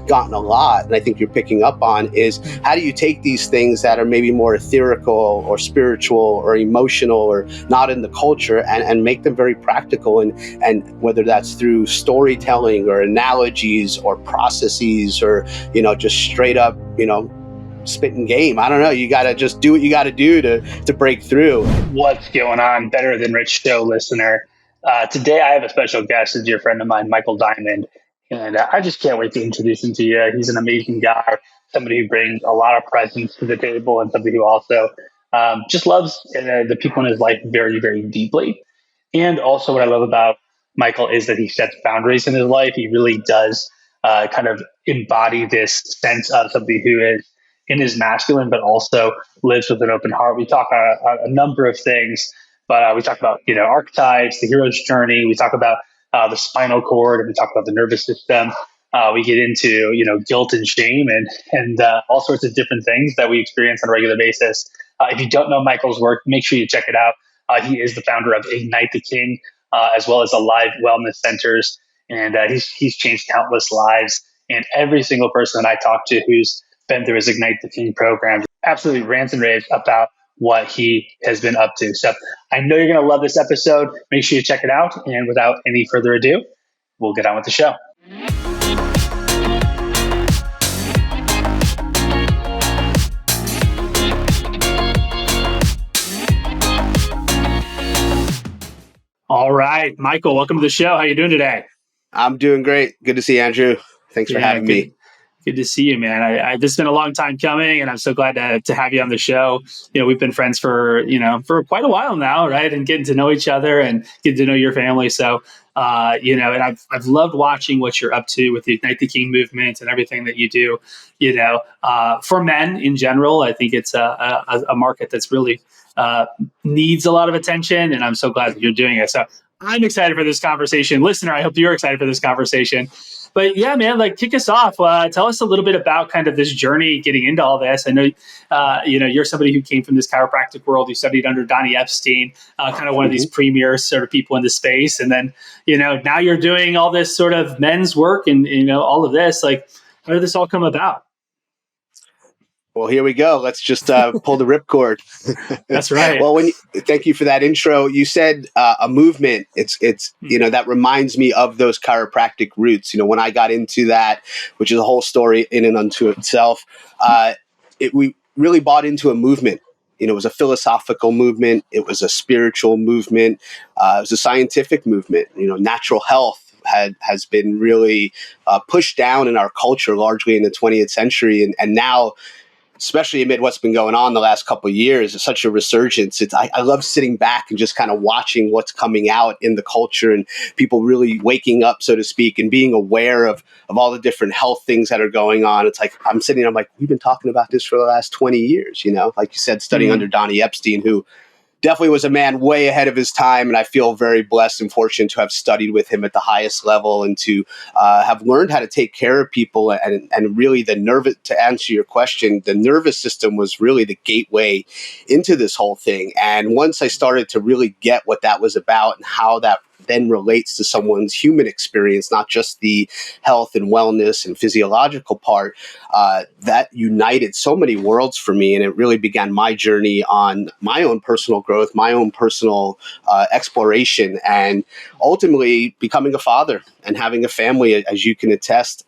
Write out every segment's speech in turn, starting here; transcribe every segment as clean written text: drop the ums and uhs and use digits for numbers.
gotten a lot, and I think you're picking up on, is how do you take these things that are maybe more ethereal or spiritual or emotional or not in the culture and make them very practical, and whether that's through storytelling or analogies or processes or, just straight up, spitting game. I don't know. You got to just do what you got to do to break through. What's going on, Better Than Rich show listener? Today I have a special guest, a dear friend of mine, Michael Diamond, and I just can't wait to introduce him to you. He's an amazing guy, somebody who brings a lot of presence to the table, and somebody who also just loves the people in his life very, very deeply. And also, what I love about Michael is that he sets boundaries in his life. He really does kind of embody this sense of somebody who is in his masculine, but also lives with an open heart. We talk a number of things, but we talk about archetypes, the hero's journey. We talk about the spinal cord, and we talk about the nervous system. We get into guilt and shame, and all sorts of different things that we experience on a regular basis. If you don't know Michael's work, make sure you check it out. He is the founder of IgKnight the King, as well as Alive Wellness Centers, and he's changed countless lives. And every single person that I talk to who's been through his IgKnight the King program absolutely rants and raves about what he has been up to. So I know you're going to love this episode. Make sure you check it out. And without any further ado, we'll get on with the show. All right, Michael, welcome to the show. How you doing today? I'm doing great. Good to see you, Andrew. Thanks for having me. Good to see you, man. This has been a long time coming, and I'm so glad to have you on the show. We've been friends for quite a while now, right? And getting to know each other and getting to know your family. So, and I've loved watching what you're up to with the IgKnight the King movement and everything that you do. For men in general, I think it's a market that's really needs a lot of attention, and I'm so glad that you're doing it. So I'm excited for this conversation. Listener, I hope you're excited for this conversation. But yeah, man, kick us off. Tell us a little bit about kind of this journey getting into all this. I know, you're somebody who came from this chiropractic world. You studied under Donnie Epstein, kind of one of these premier sort of people in the space. And then, now you're doing all this sort of men's work and, all of this. How did this all come about? Well, here we go. Let's just pull the ripcord. That's right. Well, thank you for that intro. You said a movement. It's that reminds me of those chiropractic roots. When I got into that, which is a whole story in and unto itself, we really bought into a movement. It was a philosophical movement. It was a spiritual movement. It was a scientific movement. Natural health has been really pushed down in our culture, largely in the 20th century, and now, especially amid what's been going on the last couple of years, it's such a resurgence. I love sitting back and just kind of watching what's coming out in the culture and people really waking up, so to speak, and being aware of all the different health things that are going on. It's like I'm like, we've been talking about this for the last 20 years, like you said, studying under Donnie Epstein, who definitely was a man way ahead of his time. And I feel very blessed and fortunate to have studied with him at the highest level and to have learned how to take care of people. And really to answer your question, the nervous system was really the gateway into this whole thing. And once I started to really get what that was about and how that then relates to someone's human experience, not just the health and wellness and physiological part, that united so many worlds for me. And it really began my journey on my own personal growth, my own personal exploration, and ultimately becoming a father and having a family. As you can attest,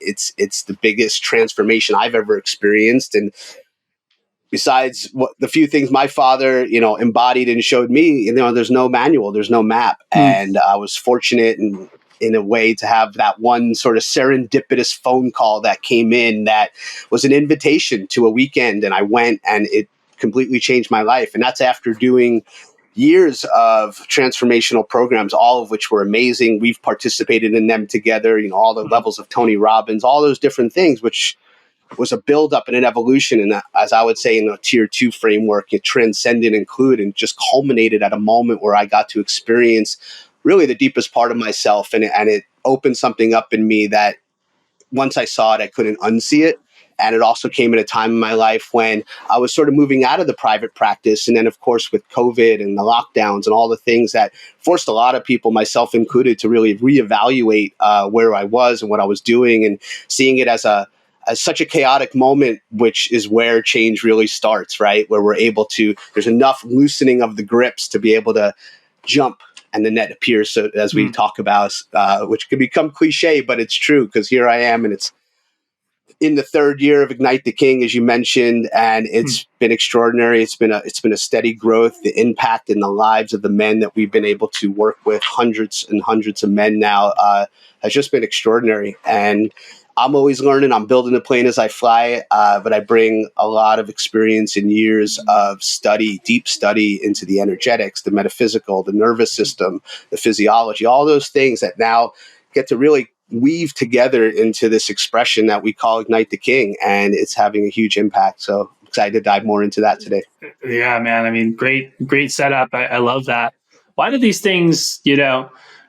it's the biggest transformation I've ever experienced. And besides the few things my father, embodied and showed me, there's no manual, there's no map. And I was fortunate in a way to have that one sort of serendipitous phone call that came in that was an invitation to a weekend. And I went, and it completely changed my life. And that's after doing years of transformational programs, all of which were amazing. We've participated in them together, all the levels of Tony Robbins, all those different things, which was a buildup and an evolution. And as I would say, in a tier 2 framework, it transcended, included, and just culminated at a moment where I got to experience really the deepest part of myself. And it opened something up in me that once I saw it, I couldn't unsee it. And it also came at a time in my life when I was sort of moving out of the private practice. And then, of course, with COVID and the lockdowns and all the things that forced a lot of people, myself included, to really reevaluate where I was and what I was doing, and seeing it as such a chaotic moment, which is where change really starts, right? Where we're able to, there's enough loosening of the grips to be able to jump and the net appears. So as we talk about, which can become cliche, but it's true, because here I am, and it's in the third year of Ignite the King, as you mentioned, and it's been extraordinary. It's been a steady growth. The impact in the lives of the men that we've been able to work with, hundreds and hundreds of men now, has just been extraordinary. And I'm always learning. I'm building the plane as I fly, but I bring a lot of experience and years of study, deep study into the energetics, the metaphysical, the nervous system, the physiology, all those things that now get to really weave together into this expression that we call Ignite the King, and it's having a huge impact. So I'm excited to dive more into that today. Yeah, man. I mean, great setup. I love that. Why do these things,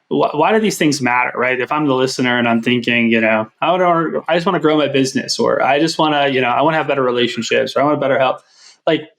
why do these things matter, right? If I'm the listener and I'm thinking, I just want to grow my business, or I just want to, I want to have better relationships, or I want better health. Like,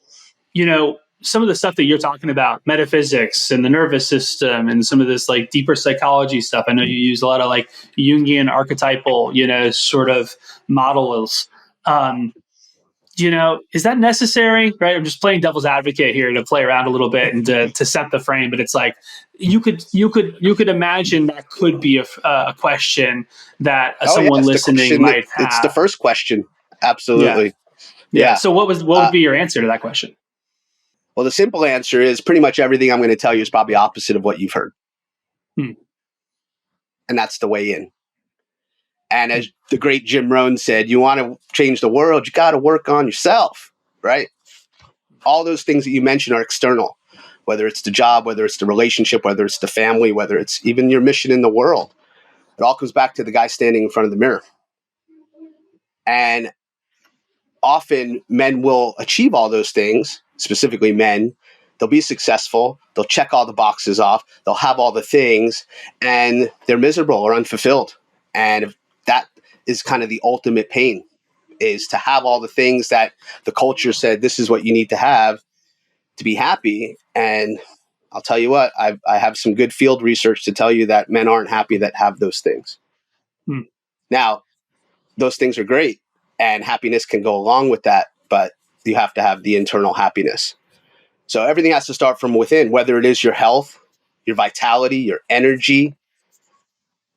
some of the stuff that you're talking about, metaphysics and the nervous system and some of this like deeper psychology stuff. I know you use a lot of like Jungian archetypal, sort of models. Is that necessary? Right. I'm just playing devil's advocate here to play around a little bit and to set the frame. But it's like you could imagine that could be a question that someone listening might have. It's the first question. Absolutely. Yeah. So what would be your answer to that question? Well, the simple answer is pretty much everything I'm going to tell you is probably opposite of what you've heard. And that's the way in. And as the great Jim Rohn said, you want to change the world, you got to work on yourself, right? All those things that you mentioned are external, whether it's the job, whether it's the relationship, whether it's the family, whether it's even your mission in the world. It all comes back to the guy standing in front of the mirror. And often men will achieve all those things, specifically men. They'll be successful. They'll check all the boxes off. They'll have all the things, and they're miserable or unfulfilled. And if that is kind of the ultimate pain, is to have all the things that the culture said this is what you need to have to be happy. And I'll tell you what, I have some good field research to tell you that men aren't happy that have those things. Now, those things are great, and happiness can go along with that, but you have to have the internal happiness. So everything has to start from within, whether it is your health, your vitality, your energy.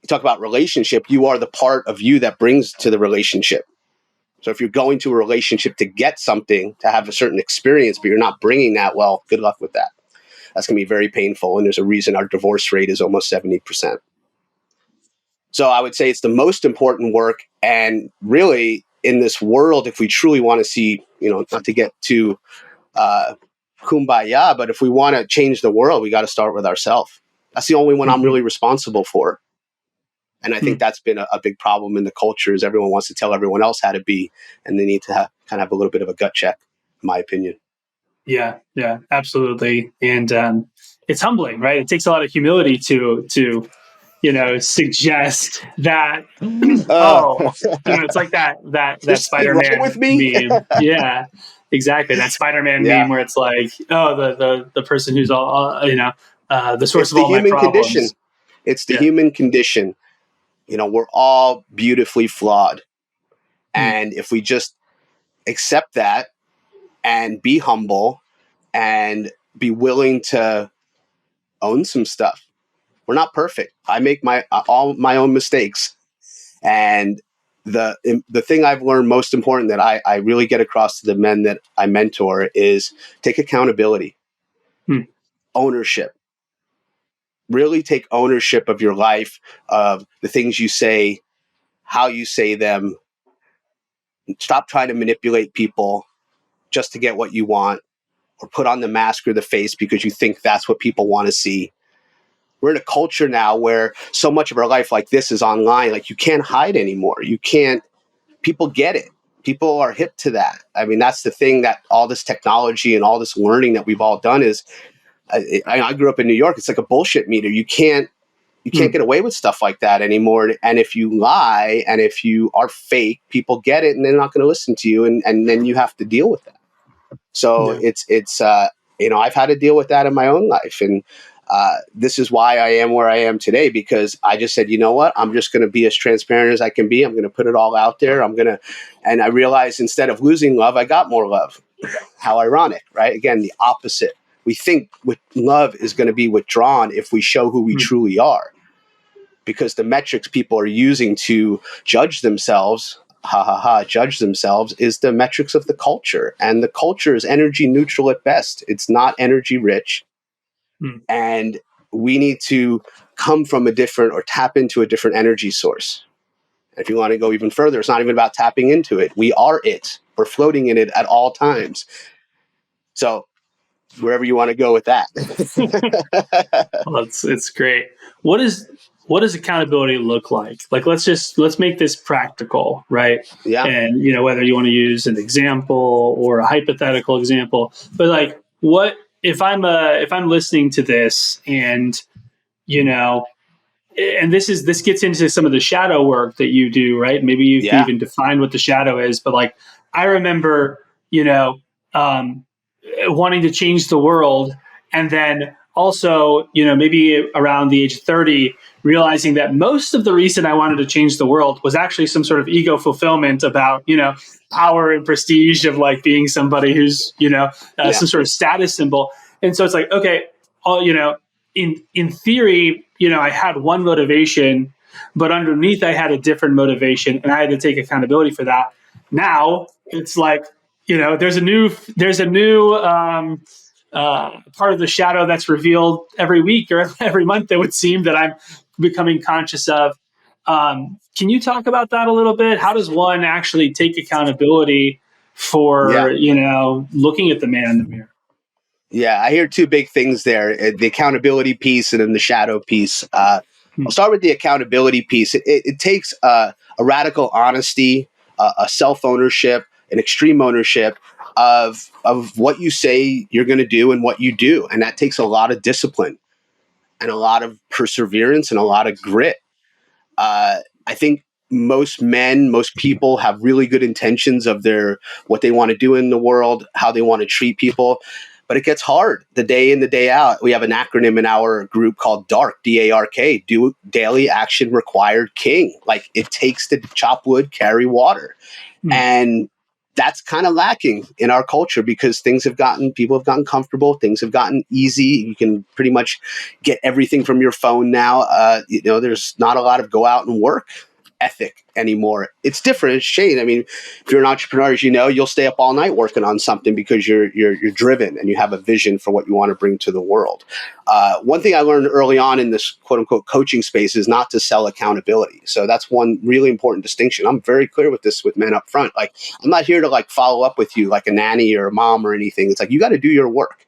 You talk about relationship, you are the part of you that brings to the relationship. So if you're going to a relationship to get something, to have a certain experience, but you're not bringing that, well, good luck with that. That's going to be very painful. And there's a reason our divorce rate is almost 70%. So I would say it's the most important work. And really, in this world, if we truly want to see, not to get too kumbaya, but if we want to change the world, we got to start with ourselves. That's the only one I'm really responsible for. And I think that's been a big problem in the culture, is everyone wants to tell everyone else how to be, and they need to kind of have a little bit of a gut check, in my opinion. Yeah, absolutely. And it's humbling, right? It takes a lot of humility to suggest that, it's like that Spider-Man with me? meme. Yeah, exactly. That Spider-Man meme where it's like, the person who's all, the source of all my problems. Condition. It's the human condition. We're all beautifully flawed. And if we just accept that and be humble and be willing to own some stuff. We're not perfect. I make all my own mistakes. And the thing I've learned most important that I really get across to the men that I mentor is take accountability, ownership. Really take ownership of your life, of the things you say, how you say them. Stop trying to manipulate people just to get what you want, or put on the mask or the face because you think that's what people want to see. We're in a culture now where so much of our life like this is online. Like, you can't hide anymore. People get it. People are hip to that. I mean, that's the thing, that all this technology and all this learning that we've all done is, I grew up in New York. It's like a bullshit meter. You can't You can't get away with stuff like that anymore. And if you lie and if you are fake, people get it and they're not going to listen to you. And then you have to deal with that. So I've had to deal with that in my own life. And this is why I am where I am today, because I just said, you know what, I'm just going to be as transparent as I can be. I'm going to put it all out there. And I realized instead of losing love, I got more love. How ironic, right? Again, the opposite. We think with love is going to be withdrawn if we show who we truly are, because the metrics people are using to judge themselves, judge themselves, is the metrics of the culture. And the culture is energy neutral at best. It's not energy rich. And we need to come from a different, or tap into a different energy source. And if you want to go even further, it's not even about tapping into it. We are it. We're floating in it at all times. So wherever you want to go with that. Well, it's great. What does accountability look like? Like, let's make this practical, right? Yeah. And whether you want to use an example or a hypothetical example, but like, what if I'm listening to this, and and this gets into some of the shadow work that you do, right? Maybe you can even define what the shadow is, but like, I remember, wanting to change the world, and then also, maybe around the age of 30, realizing that most of the reason I wanted to change the world was actually some sort of ego fulfillment about, power and prestige of like being somebody who's, some sort of status symbol. And so it's like, okay, in theory, I had one motivation, but underneath I had a different motivation, and I had to take accountability for that. Now it's like, there's a new part of the shadow that's revealed every week or every month, it would seem, that I'm becoming conscious of. Can you talk about that a little bit? How does one actually take accountability for, looking at the man in the mirror? Yeah, I hear two big things there, the accountability piece and then the shadow piece. I'll start with the accountability piece. It takes a radical honesty, a self-ownership, an extreme ownership of what you say you're going to do and what you do. And that takes a lot of discipline and a lot of perseverance and a lot of grit. I think most people have really good intentions of what they want to do in the world, how they want to treat people. But it gets hard the day in, the day out. We have an acronym in our group called DARK, DARK, do daily action required king. Like, it takes to chop wood, carry water. And that's kind of lacking in our culture, because people have gotten comfortable. Things have gotten easy. You can pretty much get everything from your phone now. There's not a lot of go out and work ethic anymore. It's different. It's shade. I mean, if you're an entrepreneur, as you know, you'll stay up all night working on something because you're driven and you have a vision for what you want to bring to the world. One thing I learned early on in this quote unquote coaching space is not to sell accountability. So that's one really important distinction. I'm very clear with this with men up front. Like, I'm not here to like follow up with you like a nanny or a mom or anything. It's like, you got to do your work.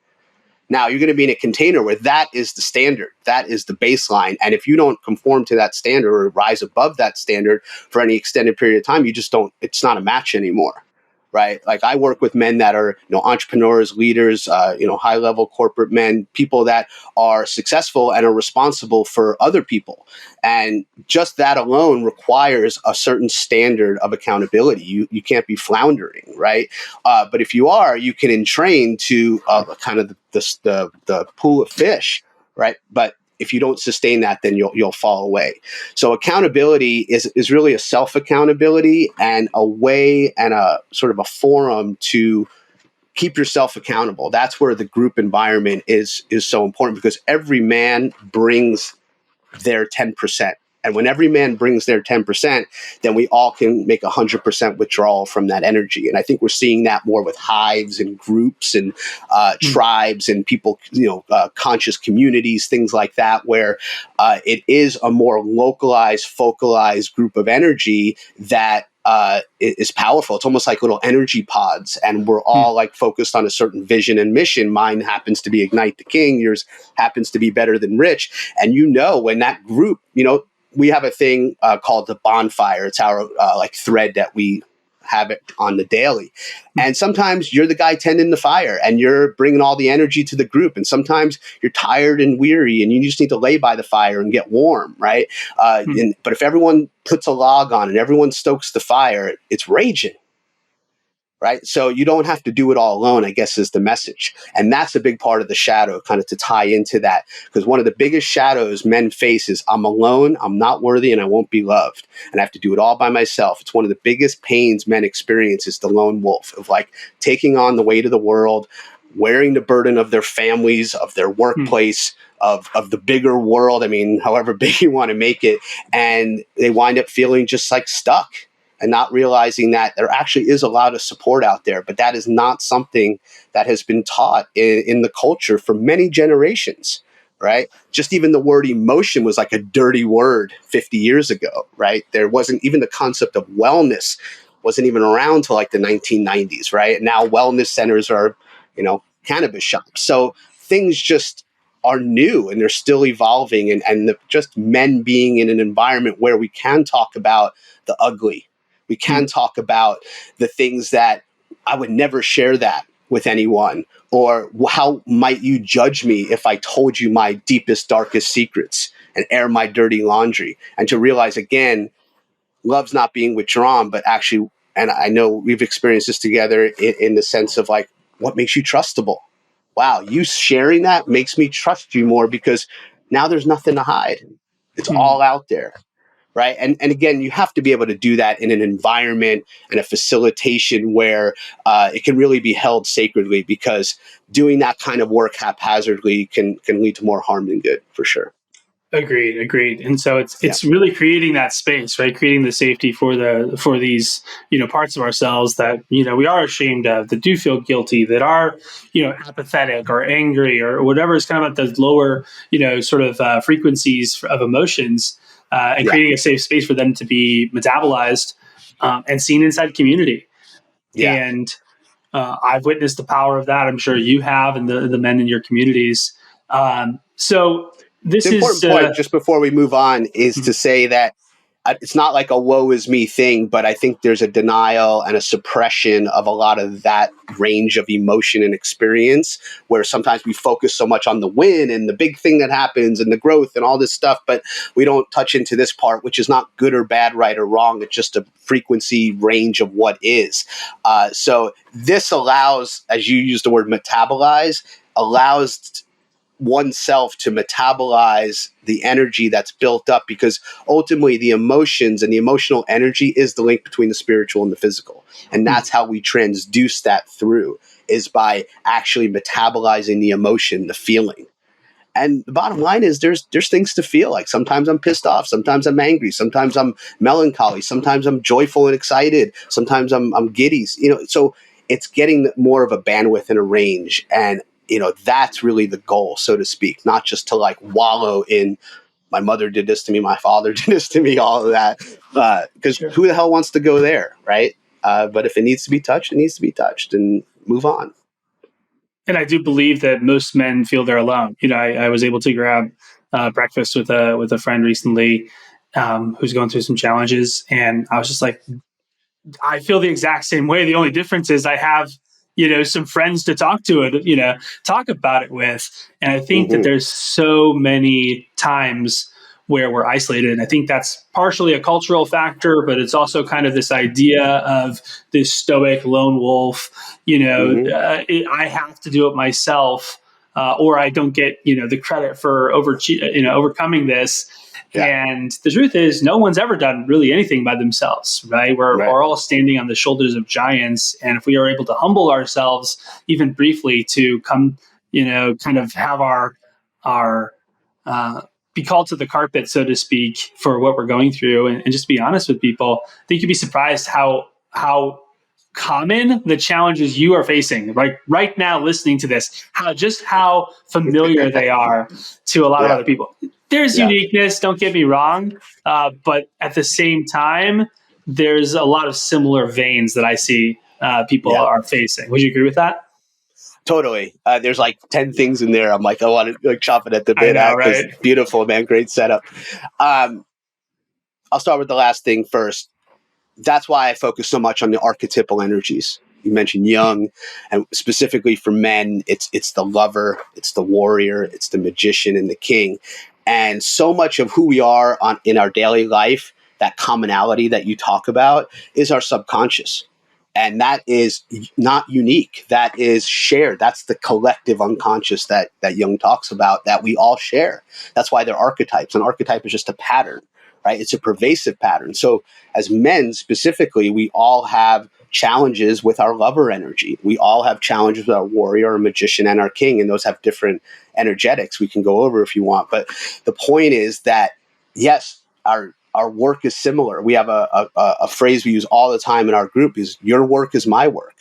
Now, you're going to be in a container where that is the standard. That is the baseline. And if you don't conform to that standard or rise above that standard for any extended period of time, it's not a match anymore, right? Like, I work with men that are, entrepreneurs, leaders, high-level corporate men, people that are successful and are responsible for other people. And just that alone requires a certain standard of accountability. You can't be floundering, right? But if you are, you can entrain to kind of the pool of fish, right? But if you don't sustain that, then you'll fall away. So accountability is really a self-accountability and a way and a sort of a forum to keep yourself accountable. That's where the group environment is so important, because every man brings their 10%. And when every man brings their 10%, then we all can make 100% withdrawal from that energy. And I think we're seeing that more with hives and groups and tribes and people, conscious communities, things like that, where it is a more localized, focalized group of energy that is powerful. It's almost like little energy pods, and we're all like focused on a certain vision and mission. Mine happens to be Ignite the King. Yours happens to be Better Than Rich. And when that group, we have a thing called the bonfire. It's our thread that we have it on the daily. And sometimes you're the guy tending the fire and you're bringing all the energy to the group. And sometimes you're tired and weary and you just need to lay by the fire and get warm, right? But if everyone puts a log on and everyone stokes the fire, it's raging. Right. So you don't have to do it all alone, I guess, is the message. And that's a big part of the shadow, kind of to tie into that. Because one of the biggest shadows men face is I'm alone, I'm not worthy, and I won't be loved. And I have to do it all by myself. It's one of the biggest pains men experience is the lone wolf of like taking on the weight of the world, wearing the burden of their families, of their workplace, of the bigger world. I mean, however big you want to make it. And they wind up feeling just like stuck. And not realizing that there actually is a lot of support out there, but that is not something that has been taught in the culture for many generations, right? Just even the word emotion was like a dirty word 50 years ago, right? There wasn't even the concept of wellness wasn't even around till like the 1990s, right? And now wellness centers are, cannabis shops. So things just are new and they're still evolving, and just men being in an environment where we can talk about the ugly. We can talk about the things that I would never share that with anyone, or how might you judge me if I told you my deepest, darkest secrets and air my dirty laundry, and to realize again, love's not being withdrawn, but actually, and I know we've experienced this together in the sense of like, what makes you trustable? Wow, you sharing that makes me trust you more because now there's nothing to hide. It's all out there. Right. And again, you have to be able to do that in an environment and a facilitation where it can really be held sacredly, because doing that kind of work haphazardly can lead to more harm than good, for sure. Agreed. And so it's really creating that space, right? Creating the safety for these, parts of ourselves that, we are ashamed of, that do feel guilty, that are, apathetic or angry or whatever is kind of at those lower, sort of frequencies of emotions, and creating a safe space for them to be metabolized and seen inside community. Yeah. And I've witnessed the power of that. I'm sure you have, and the men in your communities. So this the important is point, just before we move on, is to say that it's not like a woe is me thing, but I think there's a denial and a suppression of a lot of that range of emotion and experience, where sometimes we focus so much on the win and the big thing that happens and the growth and all this stuff, but we don't touch into this part, which is not good or bad, right or wrong. It's just a frequency range of what is. So this allows, as you use the word metabolize, allows oneself to metabolize the energy that's built up, because ultimately the emotions and the emotional energy is the link between the spiritual and the physical. And that's how we transduce that through, is by actually metabolizing the emotion, the feeling. And the bottom line is there's things to feel. Like sometimes I'm pissed off, sometimes I'm angry, sometimes I'm melancholy, sometimes I'm joyful and excited, sometimes I'm giddy. So it's getting more of a bandwidth and a range. And that's really the goal, so to speak, not just to like wallow in my mother did this to me, my father did this to me, all of that. Because who the hell wants to go there, right? But if it needs to be touched, it needs to be touched, and move on. And I do believe that most men feel they're alone. I was able to grab breakfast with a friend recently who's going through some challenges, and I was just like, I feel the exact same way. The only difference is I have, some friends to talk to it, talk about it with. And I think that there's so many times where we're isolated. And I think that's partially a cultural factor, but it's also kind of this idea of this stoic lone wolf, I have to do it myself, or I don't get, the credit for overcoming this. Yeah. And the truth is, no one's ever done really anything by themselves, right? We're all standing on the shoulders of giants. And if we are able to humble ourselves, even briefly, to come, kind of have our be called to the carpet, so to speak, for what we're going through, and just be honest with people, I think you'd be surprised how common the challenges you are facing right now listening to this, how familiar they are to a lot of other people. There's uniqueness, don't get me wrong, but at the same time, there's a lot of similar veins that I see people are facing. Would you agree with that? Totally. There's like 10 things in there. I'm like, I want to like chop it at the bit. I know, right? Beautiful, man. Great setup. I'll start with the last thing first. that's why I focus so much on the archetypal energies. You mentioned Jung, and specifically for men, it's the lover, it's the warrior, it's the magician and the king. And so much of who we are in our daily life, that commonality that you talk about, is our subconscious. And that is not unique. That is shared. That's the collective unconscious that Jung talks about, that we all share. That's why they're archetypes. An archetype is just a pattern, right? It's a pervasive pattern. So as men specifically, we all have challenges with our lover energy. We all have challenges with our warrior, our magician, and our king, and those have different energetics we can go over if you want. But the point is that, yes, our work is similar. We have a phrase we use all the time in our group is, your work is my work.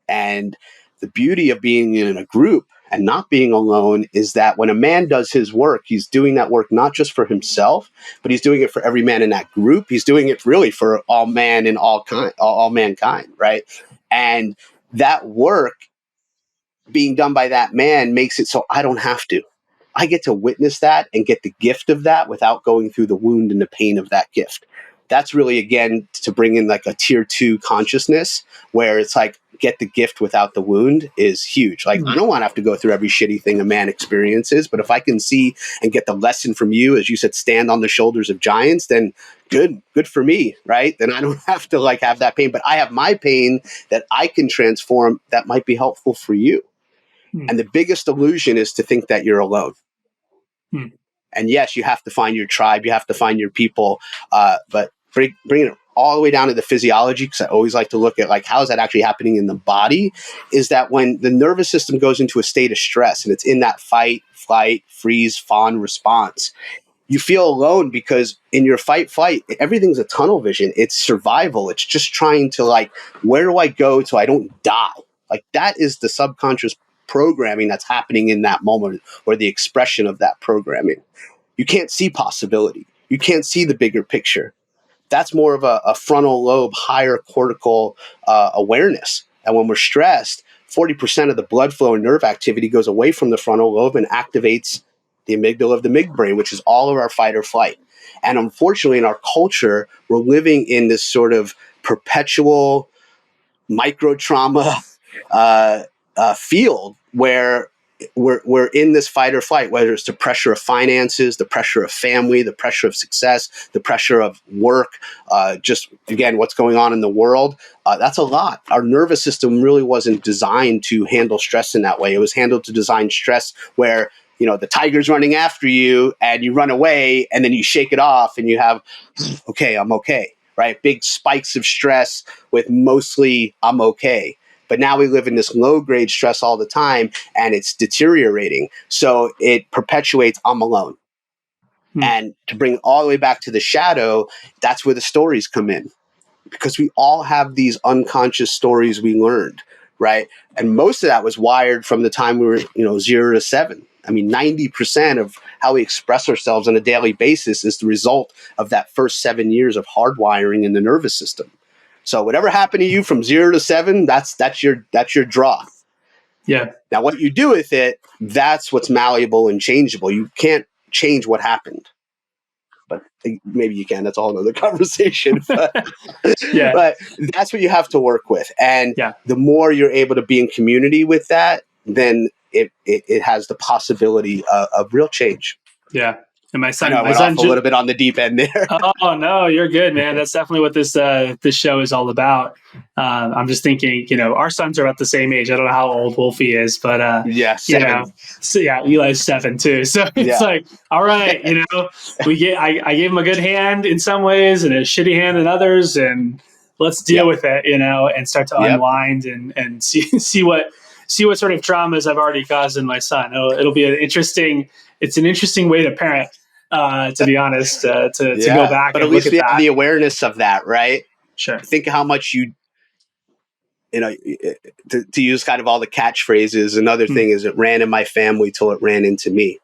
And the beauty of being in a group and not being alone is that when a man does his work, he's doing that work not just for himself, but he's doing it for every man in that group. He's doing it really for all man and all mankind, right? And that work being done by that man makes it so I don't have to. I get to witness that and get the gift of that without going through the wound and the pain of that gift. That's really, again, to bring in like a tier 2 consciousness where it's like, get the gift without the wound is huge. Like, I don't want to have to go through every shitty thing a man experiences, but if I can see and get the lesson from you, as you said, stand on the shoulders of giants, then good for me, right? Then I don't have to like have that pain, but I have my pain that I can transform that might be helpful for you. And the biggest illusion is to think that you're alone. And yes, you have to find your tribe, you have to find your people, but bringing it all the way down to the physiology, because I always like to look at like, how is that actually happening in the body, is that when the nervous system goes into a state of stress and it's in that fight, flight, freeze, fawn response, you feel alone because in your fight, flight, everything's a tunnel vision. It's survival. It's just trying to like, where do I go so I don't die? Like, that is the subconscious programming that's happening in that moment, or the expression of that programming. You can't see possibility. You can't see the bigger picture. That's more of a frontal lobe, higher cortical awareness. And when we're stressed, 40% of the blood flow and nerve activity goes away from the frontal lobe and activates the amygdala of the midbrain, which is all of our fight or flight. And unfortunately, in our culture, we're living in this sort of perpetual micro trauma field where we're in this fight or flight, whether it's the pressure of finances, the pressure of family, the pressure of success, the pressure of work, just, again, what's going on in the world. That's a lot. Our nervous system really wasn't designed to handle stress in that way. It was handled to design stress where, you know, the tiger's running after you and you run away and then you shake it off and you have, okay, I'm okay, right? Big spikes of stress with mostly I'm okay. But now we live in this low-grade stress all the time, and it's deteriorating. So it perpetuates, I'm alone. And to bring it all the way back to the shadow, that's where the stories come in. Because we all have these unconscious stories we learned, right? And most of that was wired from the time we were, 0 to 7. I mean, 90% of how we express ourselves on a daily basis is the result of that first 7 years of hardwiring in the nervous system. So whatever happened to you from 0 to 7, that's your draw. Yeah. Now, what you do with it, that's what's malleable and changeable. You can't change what happened, but maybe you can. That's a whole other conversation. But, Yeah. But that's what you have to work with. And the more you're able to be in community with that, then it has the possibility of real change. Yeah. And my son, I know I went off a little bit on the deep end there. Oh no, you're good, man. That's definitely what this show is all about. I'm just thinking, our sons are about the same age. I don't know how old Wolfie is, but 7. So Eli's 7 too. So it's like, all right, I gave him a good hand in some ways and a shitty hand in others, and let's deal with it, and start to unwind and see what sort of traumas I've already caused in my son. It'll be it's an interesting way to parent. To be honest, to go back, but and at least look we at have the awareness of that, right? Sure. Think how much to use kind of all the catchphrases. Another thing is, it ran in my family till it ran into me.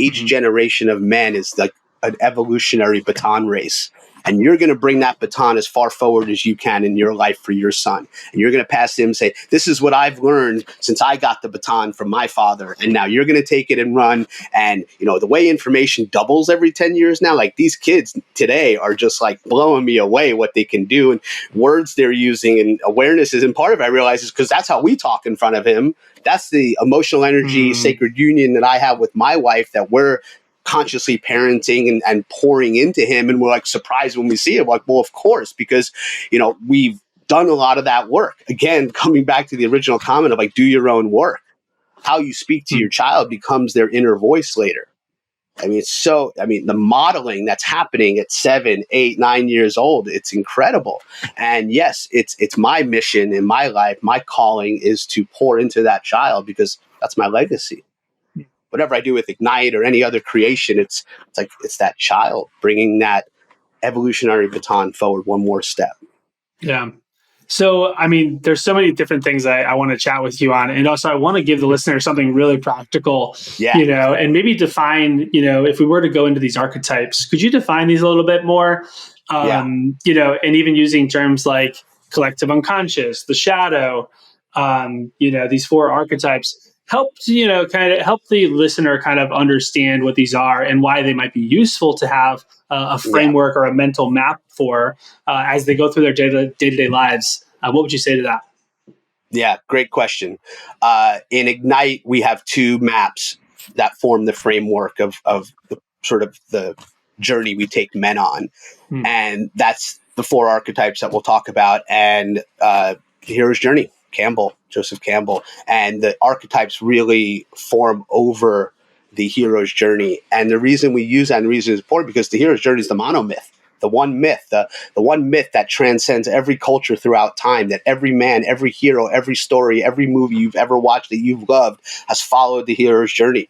Each generation of men is like an evolutionary baton race, And you're going to bring that baton as far forward as you can in your life for your son. And you're going to pass to him and say, this is what I've learned since I got the baton from my father. And now you're going to take it and run. And, the way information doubles every 10 years now, like these kids today are just like blowing me away what they can do and words they're using and awareness is. And part of it I realize is because that's how we talk in front of him. That's the emotional energy, sacred union that I have with my wife that we're consciously parenting and pouring into him. And we're like surprised when we see it. Like, well, of course, because, we've done a lot of that work. Again, coming back to the original comment of like, do your own work. How you speak to your child becomes their inner voice later. The modeling that's happening at 7, 8, 9 years old, it's incredible. And yes, it's my mission in my life. My calling is to pour into that child because that's my legacy. Whatever I do with IgKnight or any other creation, it's that child bringing that evolutionary baton forward one more step. Yeah. So, there's so many different things I want to chat with you on. And also I want to give the listener something really practical, and maybe define, if we were to go into these archetypes, could you define these a little bit more? And even using terms like collective unconscious, the shadow, these 4 archetypes help, kind of help the listener kind of understand what these are and why they might be useful to have a framework or a mental map for as they go through their day-to-day lives. What would you say to that? Yeah, great question. In IgKnight, we have 2 maps that form the framework of the sort of the journey we take men on. And that's the 4 archetypes that we'll talk about. And the hero's journey, Joseph Campbell. And the archetypes really form over the hero's journey. And the reason we use that and the reason it's important because the hero's journey is the monomyth. The one myth that transcends every culture throughout time, that every man, every hero, every story, every movie you've ever watched that you've loved has followed the hero's journey.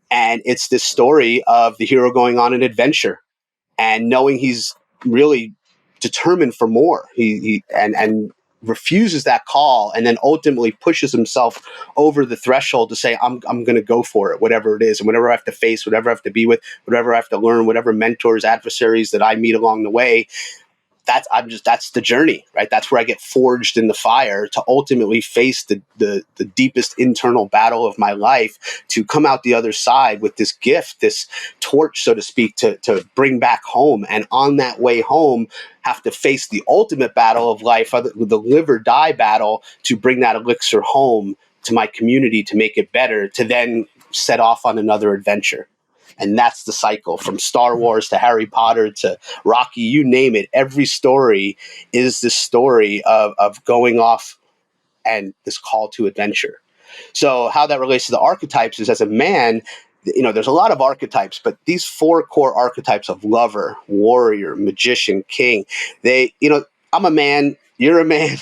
And it's this story of the hero going on an adventure and knowing he's really determined for more. He refuses that call and then ultimately pushes himself over the threshold to say, I'm going to go for it, whatever it is. And whatever I have to face, whatever I have to be with, whatever I have to learn, whatever mentors, adversaries that I meet along the way, that's the journey, right? That's where I get forged in the fire to ultimately face the deepest internal battle of my life to come out the other side with this gift, this torch, so to speak, to bring back home. And on that way home, have to face the ultimate battle of life, the live or die battle, to bring that elixir home to my community to make it better, to then set off on another adventure. And that's the cycle from Star Wars to Harry Potter to Rocky, you name it. Every story is this story of going off and this call to adventure. So how that relates to the archetypes is as a man, there's a lot of archetypes, but these 4 core archetypes of lover, warrior, magician, king, I'm a man, you're a man.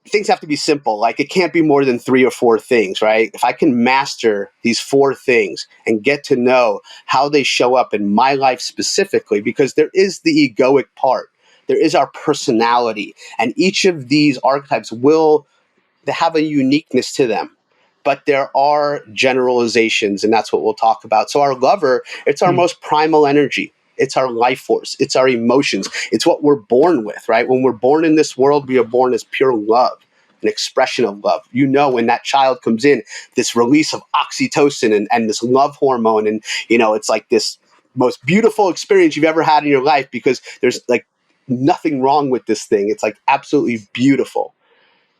Things have to be simple. Like it can't be more than 3 or 4 things, right? If I can master these 4 things and get to know how they show up in my life specifically, because there is the egoic part, there is our personality, and each of these archetypes they have a uniqueness to them. But there are generalizations, and that's what we'll talk about. So our lover, it's our most primal energy. It's our life force. It's our emotions. It's what we're born with, right? When we're born in this world, we are born as pure love, an expression of love. When that child comes in, this release of oxytocin and this love hormone, and, it's like this most beautiful experience you've ever had in your life because there's like nothing wrong with this thing. It's like absolutely beautiful.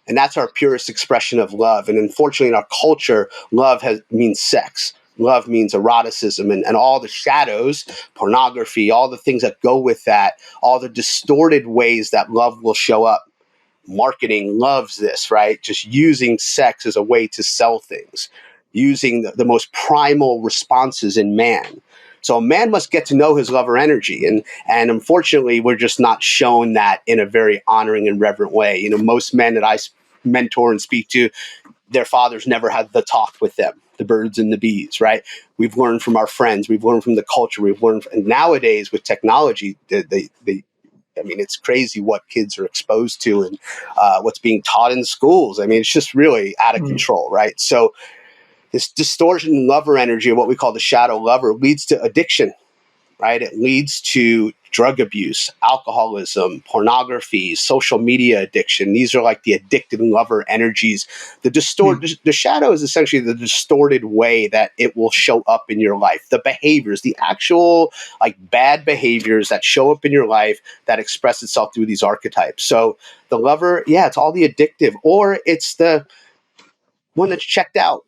And that's our purest expression of love. And unfortunately, in our culture, love means sex. Love means eroticism and all the shadows, pornography, all the things that go with that, all the distorted ways that love will show up. Marketing loves this, right? Just using sex as a way to sell things, using the most primal responses in man. So a man must get to know his lover energy. And unfortunately, we're just not shown that in a very honoring and reverent way. Most men that I mentor and speak to, their fathers never had the talk with them, the birds and the bees, right? We've learned from our friends. We've learned from the culture. And nowadays with technology, it's crazy what kids are exposed to and what's being taught in schools. It's just really out of control, right? So this distortion in lover energy, what we call the shadow lover, leads to addiction, right? It leads to drug abuse, alcoholism, pornography, social media addiction. These are like the addicted lover energies. The shadow is essentially the distorted way that it will show up in your life. The behaviors, the actual like bad behaviors that show up in your life that express itself through these archetypes. So the lover, yeah, it's all the addictive, or it's the one that's checked out.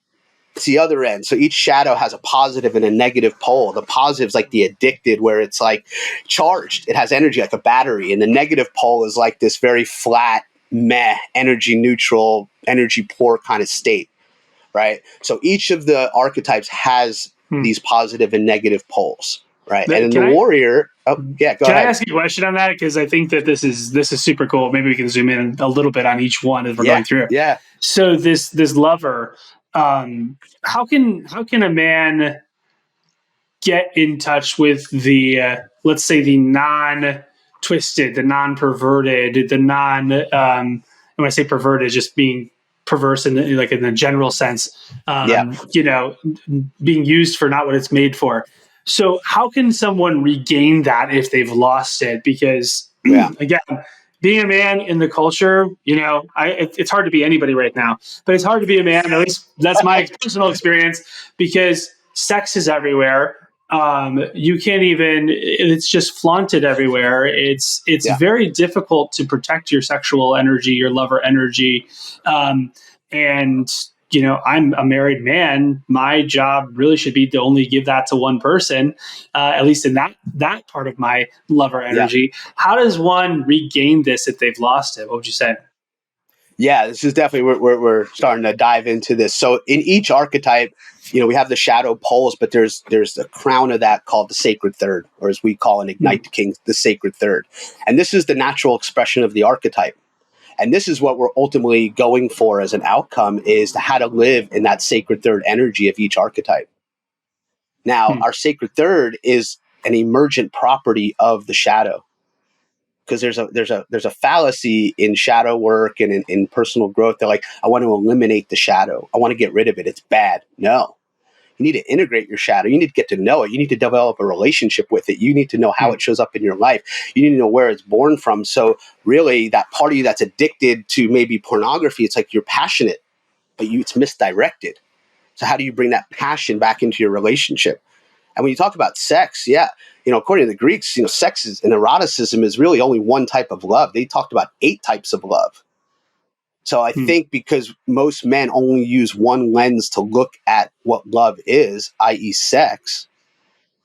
It's the other end. So each shadow has a positive and a negative pole. The positive is like the addicted, where it's like charged. It has energy like a battery. And the negative pole is like this very flat, meh, energy neutral, energy poor kind of state, right? So each of the archetypes has these positive and negative poles, right? And in the warrior, go ahead. Can I ask you a question on that? Because I think that this is super cool. Maybe we can zoom in a little bit on each one as we're going through. Yeah. So this lover, how can a man get in touch with the let's say the non-twisted, the non-perverted, the non when I say perverted, just being perverse in the general sense, being used for not what it's made for. So how can someone regain that if they've lost it? Because again, being a man in the culture, it's hard to be anybody right now, but it's hard to be a man. At least that's my personal experience, because sex is everywhere. You can't even, it's just flaunted everywhere. It's very difficult to protect your sexual energy, your lover energy. And I'm a married man. My job really should be to only give that to one person, at least in that part of my lover energy. Yeah. How does one regain this if they've lost it? What would you say? Yeah, this is definitely, we're starting to dive into this. So in each archetype, we have the shadow poles, but there's the crown of that called the sacred third, or as we call in IgKnight King, the sacred third. And this is the natural expression of the archetype. And this is what we're ultimately going for as an outcome, is to how to live in that sacred third energy of each archetype. Now, our sacred third is an emergent property of the shadow. Because there's a fallacy in shadow work and in personal growth. They're like, I want to eliminate the shadow. I want to get rid of it. It's bad. No. You need to integrate your shadow. You need to get to know it. You need to develop a relationship with it. You need to know how it shows up in your life. You need to know where it's born from. So really, that part of you that's addicted to maybe pornography, it's like you're passionate, but it's misdirected. So how do you bring that passion back into your relationship? And when you talk about sex, according to the Greeks, sex and eroticism is really only one type of love. They talked about 8 types of love. So I think because most men only use one lens to look at what love is, i.e. sex,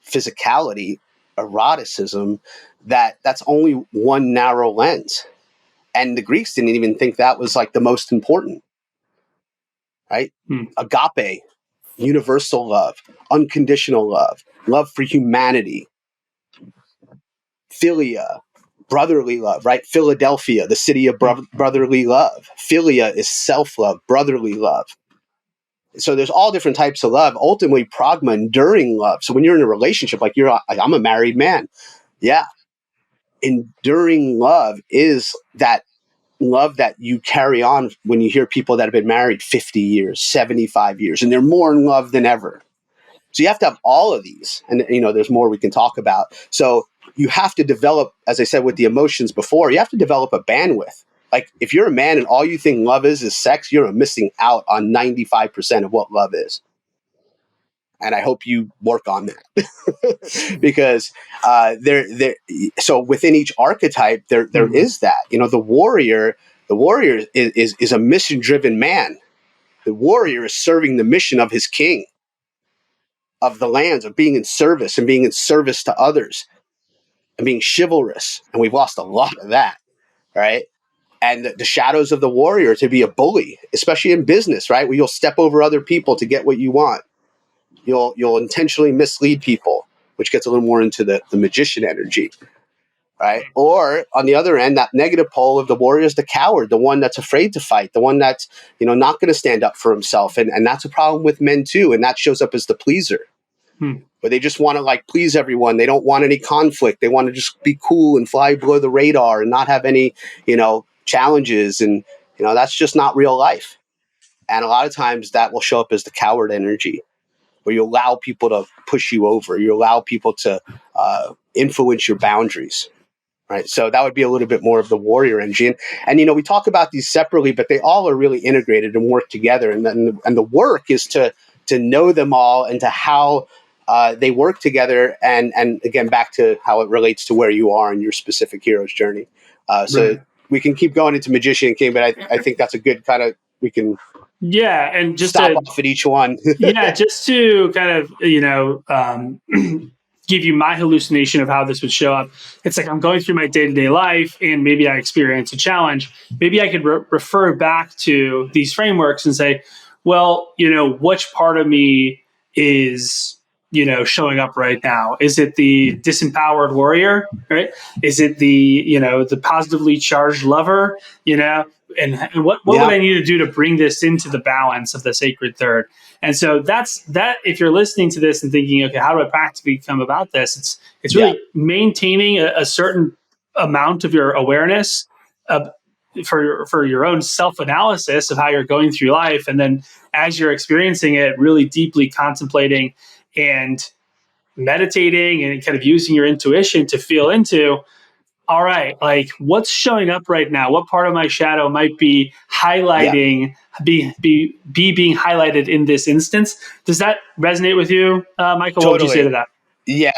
physicality, eroticism, that's only one narrow lens. And the Greeks didn't even think that was like the most important, right? Agape, universal love, unconditional love, love for humanity, philia, brotherly love, right? Philadelphia, the city of brotherly love. Philia is self-love, brotherly love. So there's all different types of love. Ultimately, pragma, enduring love. So when you're in a relationship, like I'm a married man. Yeah. Enduring love is that love that you carry on when you hear people that have been married 50 years, 75 years, and they're more in love than ever. So you have to have all of these. And, there's more we can talk about. So you have to develop, as I said with the emotions before, you have to develop a bandwidth. Like if you're a man and all you think love is sex, you're missing out on 95% of what love is. And I hope you work on that because so within each archetype, there is that, the warrior is a mission-driven man. The warrior is serving the mission of his king, of the lands, of being in service and being in service to others and being chivalrous. And we've lost a lot of that, right? And the shadows of the warrior to be a bully, especially in business, right? Where you'll step over other people to get what you want. You'll intentionally mislead people, which gets a little more into the magician energy, right? Or on the other end, that negative pole of the warrior is the coward, the one that's afraid to fight, the one that's, not going to stand up for himself. And that's a problem with men too. And that shows up as the pleaser. Where they just want to please everyone. They don't want any conflict. They want to just be cool and fly below the radar and not have any, challenges. And, that's just not real life. And a lot of times that will show up as the coward energy, where you allow people to push you over. You allow people to influence your boundaries. Right. So that would be a little bit more of the warrior energy. And we talk about these separately, but they all are really integrated and work together. And the work is to know them all and to how they work together. And again, back to how it relates to where you are in your specific hero's journey. So we can keep going into Magician and King, but I think that's a good kind of, we can and just stop off at each one. just to kind of, give you my hallucination of how this would show up. It's like I'm going through my day-to-day life and maybe I experience a challenge. Maybe I could refer back to these frameworks and say, well, which part of me is, showing up right now? Is it the disempowered warrior, right? Is it the, the positively charged lover, and what would I need to do to bring this into the balance of the sacred third? And so that's that. If you're listening to this and thinking, okay, how do I practically become about this? It's really maintaining a certain amount of your awareness for your own self-analysis of how you're going through life. And then as you're experiencing it, really deeply contemplating and meditating and kind of using your intuition to feel into, all right, like what's showing up right now? What part of my shadow might be highlighting, being highlighted in this instance? Does that resonate with you, Michael? Totally. What would you say to that? Yeah,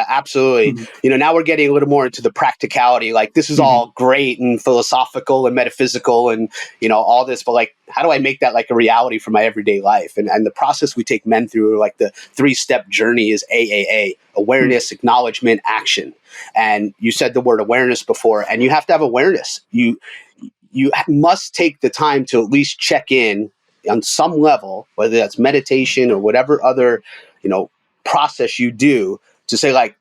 absolutely. Mm-hmm. Now we're getting a little more into the practicality. Like this is all great and philosophical and metaphysical and, all this, but like, how do I make that like a reality for my everyday life? And the process we take men through, like the 3-step journey is AAA: awareness, acknowledgement, action. And you said the word awareness before, and you have to have awareness. You must take the time to at least check in on some level, whether that's meditation or whatever other, process you do, to say like,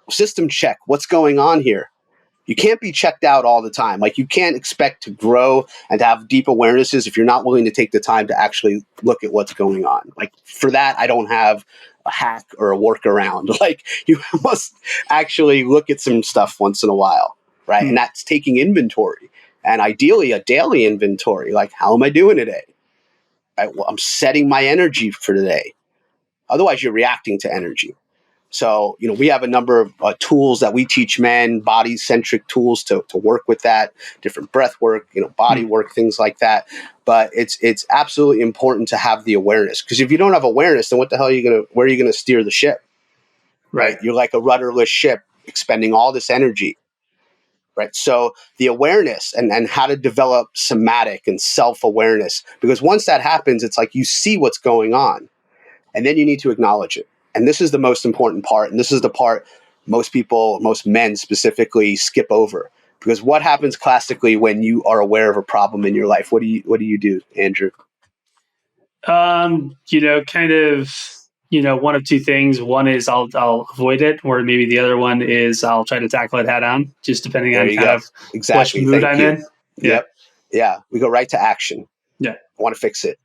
system check, what's going on here? You can't be checked out all the time. Like you can't expect to grow and to have deep awarenesses if you're not willing to take the time to actually look at what's going on. Like for that, I don't have a hack or a workaround. Like you must actually look at some stuff once in a while, right? And that's taking inventory, and ideally a daily inventory. Like, how am I doing today? Right? Well, I'm setting my energy for today. Otherwise, you're reacting to energy. So, we have a number of tools that we teach men, body-centric tools to work with that, different breath work, body work, things like that. But it's absolutely important to have the awareness, because if you don't have awareness, then what the hell where are you going to steer the ship? Right? You're like a rudderless ship expending all this energy. Right. So the awareness and how to develop somatic and self-awareness, because once that happens, it's like you see what's going on. And then you need to acknowledge it. And this is the most important part. And this is the part most people, most men specifically, skip over. Because what happens classically when you are aware of a problem in your life? What do you do, Andrew? Kind of, one of two things. One is I'll avoid it, or maybe the other one is I'll try to tackle it head on, just depending on kind of exactly which mood I'm in. Yep. Yeah. We go right to action. Yeah. I want to fix it.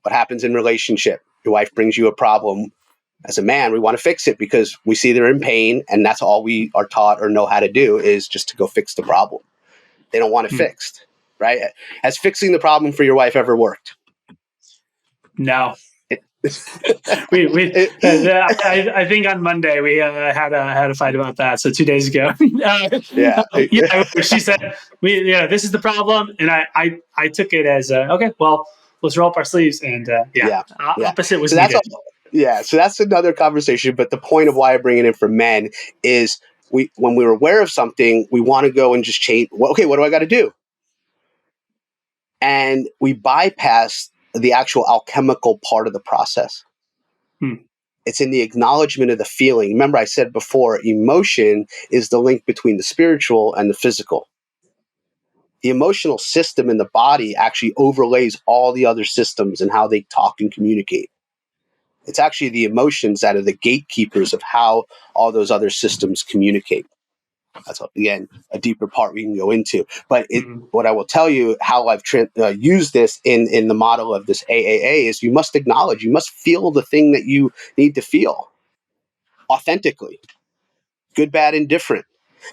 What happens in relationship? Your wife brings you a problem. As a man, we want to fix it because we see they're in pain, and that's all we are taught or know how to do, is just to go fix the problem. They don't want it fixed, right? Has fixing the problem for your wife ever worked? No. I think on Monday we had a fight about that. So 2 days ago, she said, this is the problem, and I took it as okay. Well, let's roll up our sleeves, and opposite was needed. So that's another conversation. But the point of why I bring it in for men is when we're aware of something, we want to go and just change. Well, okay, what do I got to do? And we bypass the actual alchemical part of the process. It's in the acknowledgement of the feeling. Remember, I said before, emotion is the link between the spiritual and the physical. The emotional system in the body actually overlays all the other systems and how they talk and communicate. It's actually the emotions that are the gatekeepers of how all those other systems communicate. That's, again, a deeper part we can go into. But what I will tell you, how I've used this in the model of this AAA, is you must acknowledge, you must feel the thing that you need to feel authentically, good, bad, indifferent.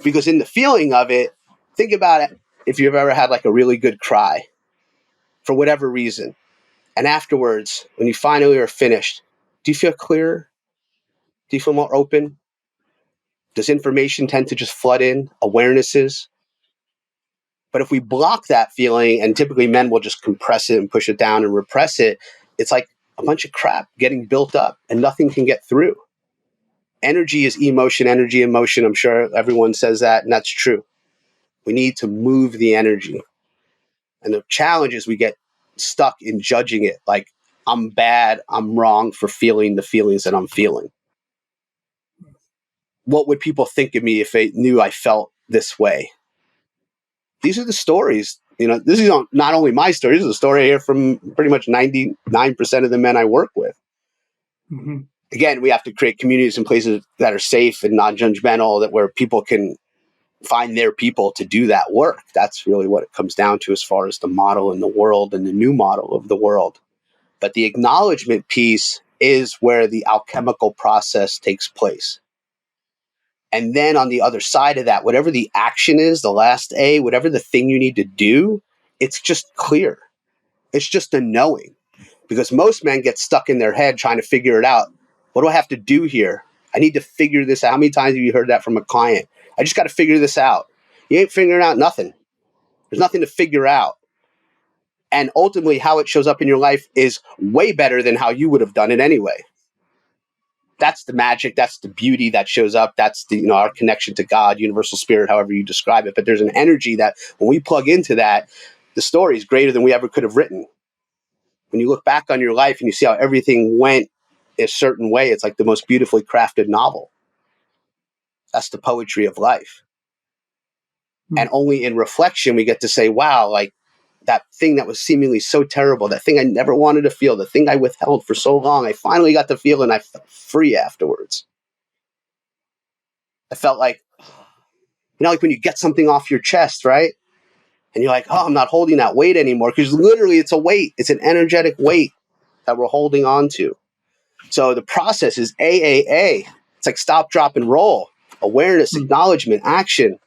Because in the feeling of it, think about it, if you've ever had like a really good cry for whatever reason, and afterwards, when you finally are finished, do you feel clearer? Do you feel more open? Does information tend to just flood in? Awarenesses? But if we block that feeling, and typically men will just compress it and push it down and repress it, it's like a bunch of crap getting built up and nothing can get through. Energy is emotion, energy, emotion. I'm sure everyone says that, and that's true. We need to move the energy. And the challenge is we get stuck in judging it. Like, I'm bad, I'm wrong for feeling the feelings that I'm feeling. What would people think of me if they knew I felt this way? These are the stories. This is not only my story, this is a story I hear from pretty much 99% of the men I work with. Mm-hmm. Again, we have to create communities and places that are safe and non-judgmental, where people can find their people to do that work. That's really what it comes down to as far as the model in the world and the new model of the world. But the acknowledgement piece is where the alchemical process takes place. And then on the other side of that, whatever the action is, the last A, whatever the thing you need to do, it's just clear. It's just a knowing. Because most men get stuck in their head trying to figure it out. What do I have to do here? I need to figure this out. How many times have you heard that from a client? I just got to figure this out. You ain't figuring out nothing. There's nothing to figure out. And ultimately, how it shows up in your life is way better than how you would have done it anyway. That's the magic. That's the beauty that shows up. That's our connection to God, universal spirit, however you describe it. But there's an energy that when we plug into that, the story is greater than we ever could have written. When you look back on your life and you see how everything went a certain way, it's like the most beautifully crafted novel. That's the poetry of life. Mm-hmm. And only in reflection we get to say, wow, like that thing that was seemingly so terrible, that thing I never wanted to feel, the thing I withheld for so long, I finally got to feel and I felt free afterwards. I felt like, like when you get something off your chest, right? And you're like, oh, I'm not holding that weight anymore, because literally it's a weight. It's an energetic weight that we're holding on to. So the process is AAA. It's like stop, drop, and roll. Awareness, acknowledgement, action.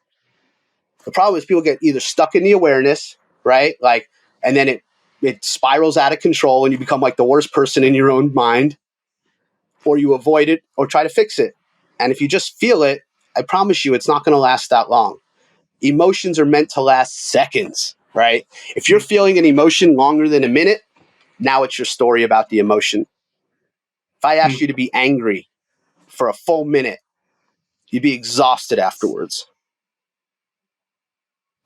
The problem is people get either stuck in the awareness, right? Like, and then it spirals out of control and you become like the worst person in your own mind, or you avoid it or try to fix it. And if you just feel it, I promise you it's not going to last that long. Emotions are meant to last seconds, right? If you're feeling an emotion longer than a minute, now it's your story about the emotion. If I asked you to be angry for a full minute, you'd be exhausted afterwards.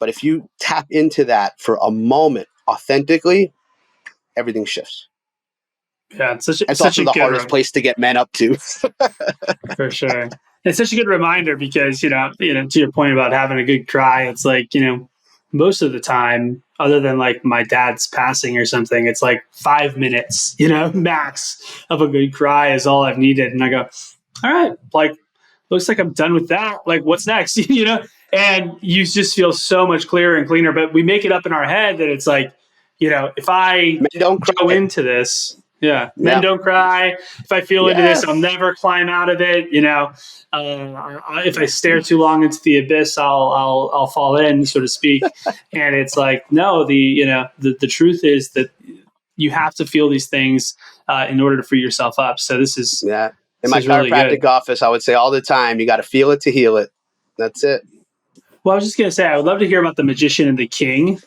But if you tap into that for a moment authentically, everything shifts. Yeah, it's also the hardest place to get men up to. For sure. It's such a good reminder because, to your point about having a good cry, it's like, most of the time, other than like my dad's passing or something, it's like 5 minutes, max of a good cry is all I've needed. And I go, all right, like, looks like I'm done with that. Like, what's next? And you just feel so much clearer and cleaner. But we make it up in our head that it's like, if I don't go into this, men don't cry. If I feel into this, I'll never climb out of it. If I stare too long into the abyss, I'll fall in, so to speak. And it's like, no, the truth is that you have to feel these things in order to free yourself up. So this is in my chiropractic office, I would say all the time, you got to feel it to heal it. That's it. Well, I was just going to say, I would love to hear about the magician and the king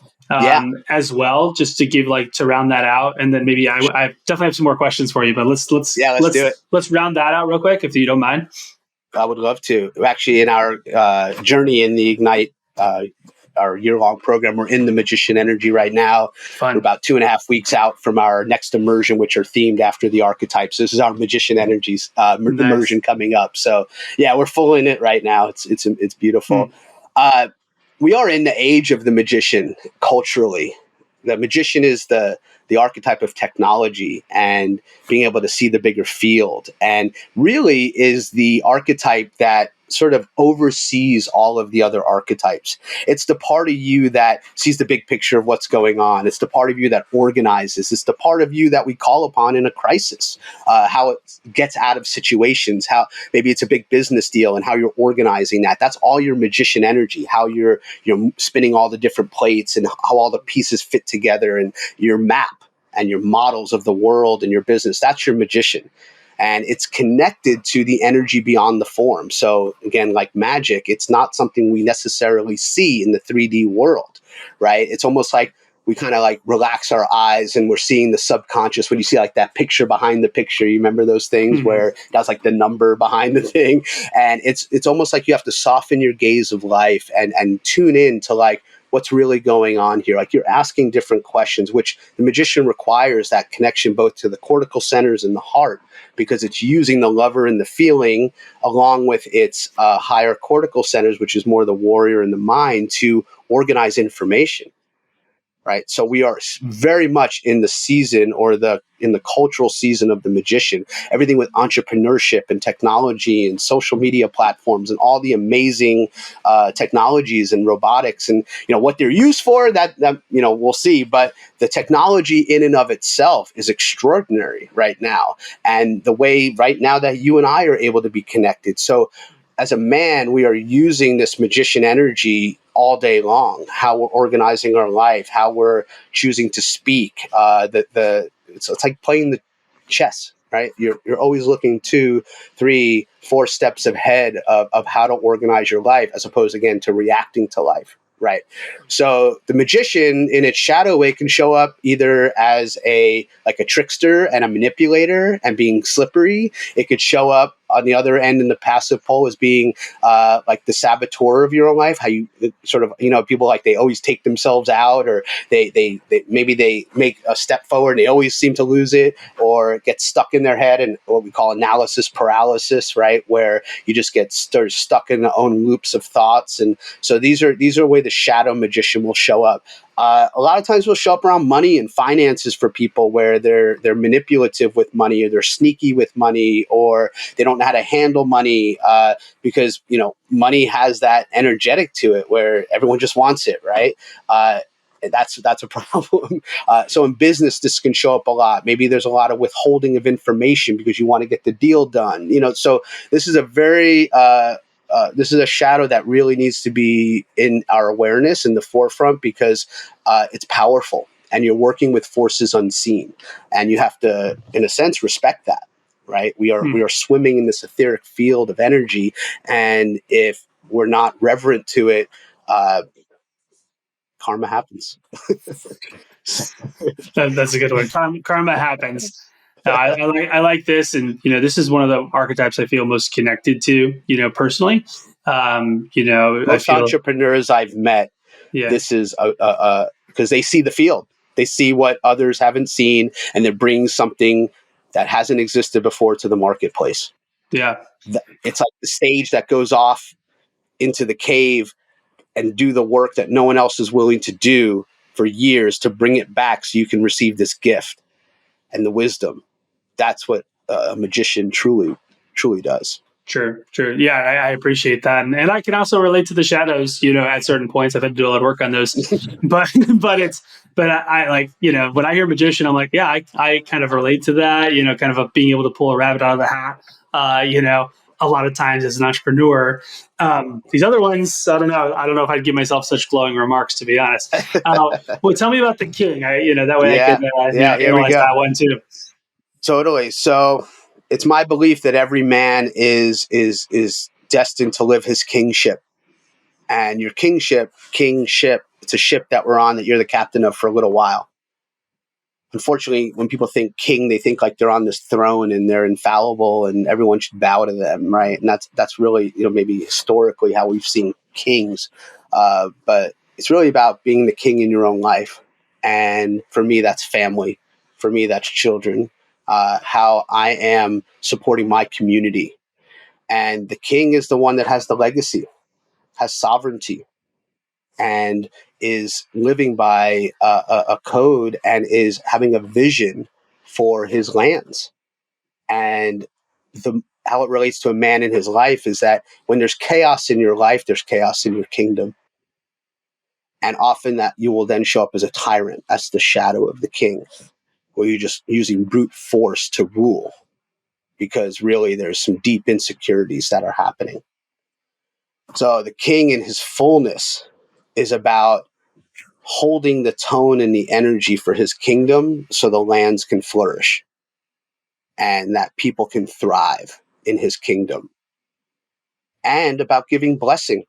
as well, just to give to round that out. And then maybe I definitely have some more questions for you, but let's do it. Let's round that out real quick, if you don't mind. I would love to. Actually, in our journey in the IgKnight, our year-long program, we're in the magician energy right now. Fun. We're about 2.5 weeks out from our next immersion, which are themed after the archetypes. So this is our magician energies immersion coming up. So we're full in it right now. It's beautiful. We are in the age of the magician culturally. The magician is the archetype of technology and being able to see the bigger field, and really is the archetype that sort of oversees all of the other archetypes. It's the part of you that sees the big picture of what's going on. It's the part of you that organizes. It's the part of you that we call upon in a crisis, how it gets out of situations, how maybe it's a big business deal and how you're organizing that. That's all your magician energy, how you're spinning all the different plates and how all the pieces fit together, and your map and your models of the world and your business. That's your magician. and it's connected to the energy beyond the form. So again, like magic, it's not something we necessarily see in the 3D world, right? It's almost like we kind of like relax our eyes and we're seeing the subconscious. When you see like that picture behind the picture, you remember those things where that's like the number behind the thing. And it's almost like you have to soften your gaze of life and tune in to like what's really going on here. Like you're asking different questions, which the magician requires that connection both to the cortical centers and the heart, because it's using the lover and the feeling along with its higher cortical centers, which is more the warrior and the mind, to organize information. Right. So we are very much in the season or in the cultural season of the magician, everything with entrepreneurship and technology and social media platforms and all the amazing technologies and robotics and, what they're used for that, we'll see. But the technology in and of itself is extraordinary right now. And the way right now that you and I are able to be connected. So as a man, we are using this magician energy all day long, how we're organizing our life, how we're choosing to speak. It's like playing the chess, right? You're always looking 2, 3, 4 steps ahead of how to organize your life, as opposed, again, to reacting to life. Right. So the magician in its shadow way can show up either as a trickster and a manipulator and being slippery. It could show up on the other end in the passive pole as being like the saboteur of your own life. How you sort of, people like they always take themselves out, or they maybe they make a step forward and they always seem to lose it, or get stuck in their head and what we call analysis paralysis, right? Where you just get stuck in the own loops of thoughts. And so these are a way the shadow magician will show up. A lot of times we'll show up around money and finances for people where they're manipulative with money, or they're sneaky with money, or they don't know how to handle money because money has that energetic to it where everyone just wants it, right? That's a problem. So in business, this can show up a lot. Maybe there's a lot of withholding of information because you want to get the deal done. So this is a very this is a shadow that really needs to be in our awareness in the forefront, because it's powerful and you're working with forces unseen, and you have to, in a sense, respect that. Right? We are swimming in this etheric field of energy, and if we're not reverent to it, karma happens. That's a good one. Karma happens. I like this, and this is one of the archetypes I feel most connected to, personally. Most entrepreneurs I've met, this is because they see the field, they see what others haven't seen, and they're bringing something that hasn't existed before to the marketplace. Yeah, it's like the stage that goes off into the cave and do the work that no one else is willing to do for years to bring it back, so you can receive this gift and the wisdom. That's what a magician truly does. Sure. Yeah, I appreciate that, and I can also relate to the shadows. At certain points, I've had to do a lot of work on those. but I like, when I hear magician, I'm like, yeah, I kind of relate to that. Kind of being able to pull a rabbit out of the hat. A lot of times as an entrepreneur. These other ones, I don't know if I'd give myself such glowing remarks, to be honest. Well, tell me about the king. That way I can analyze that one too. Totally. So it's my belief that every man is destined to live his kingship, and your kingship, it's a ship that we're on that you're the captain of for a little while. Unfortunately, when people think king, they think like they're on this throne and they're infallible and everyone should bow to them, right? And that's really, maybe historically how we've seen kings. But it's really about being the king in your own life. And for me, that's family. For me, that's children. How I am supporting my community. And the king is the one that has the legacy, has sovereignty, and is living by a code, and is having a vision for his lands. And how it relates to a man in his life is that when there's chaos in your life, there's chaos in your kingdom. And often that you will then show up as a tyrant. That's the shadow of the king, where you're just using brute force to rule, because really there's some deep insecurities that are happening. So the king in his fullness is about holding the tone and the energy for his kingdom so the lands can flourish. and that people can thrive in his kingdom, and about giving blessing.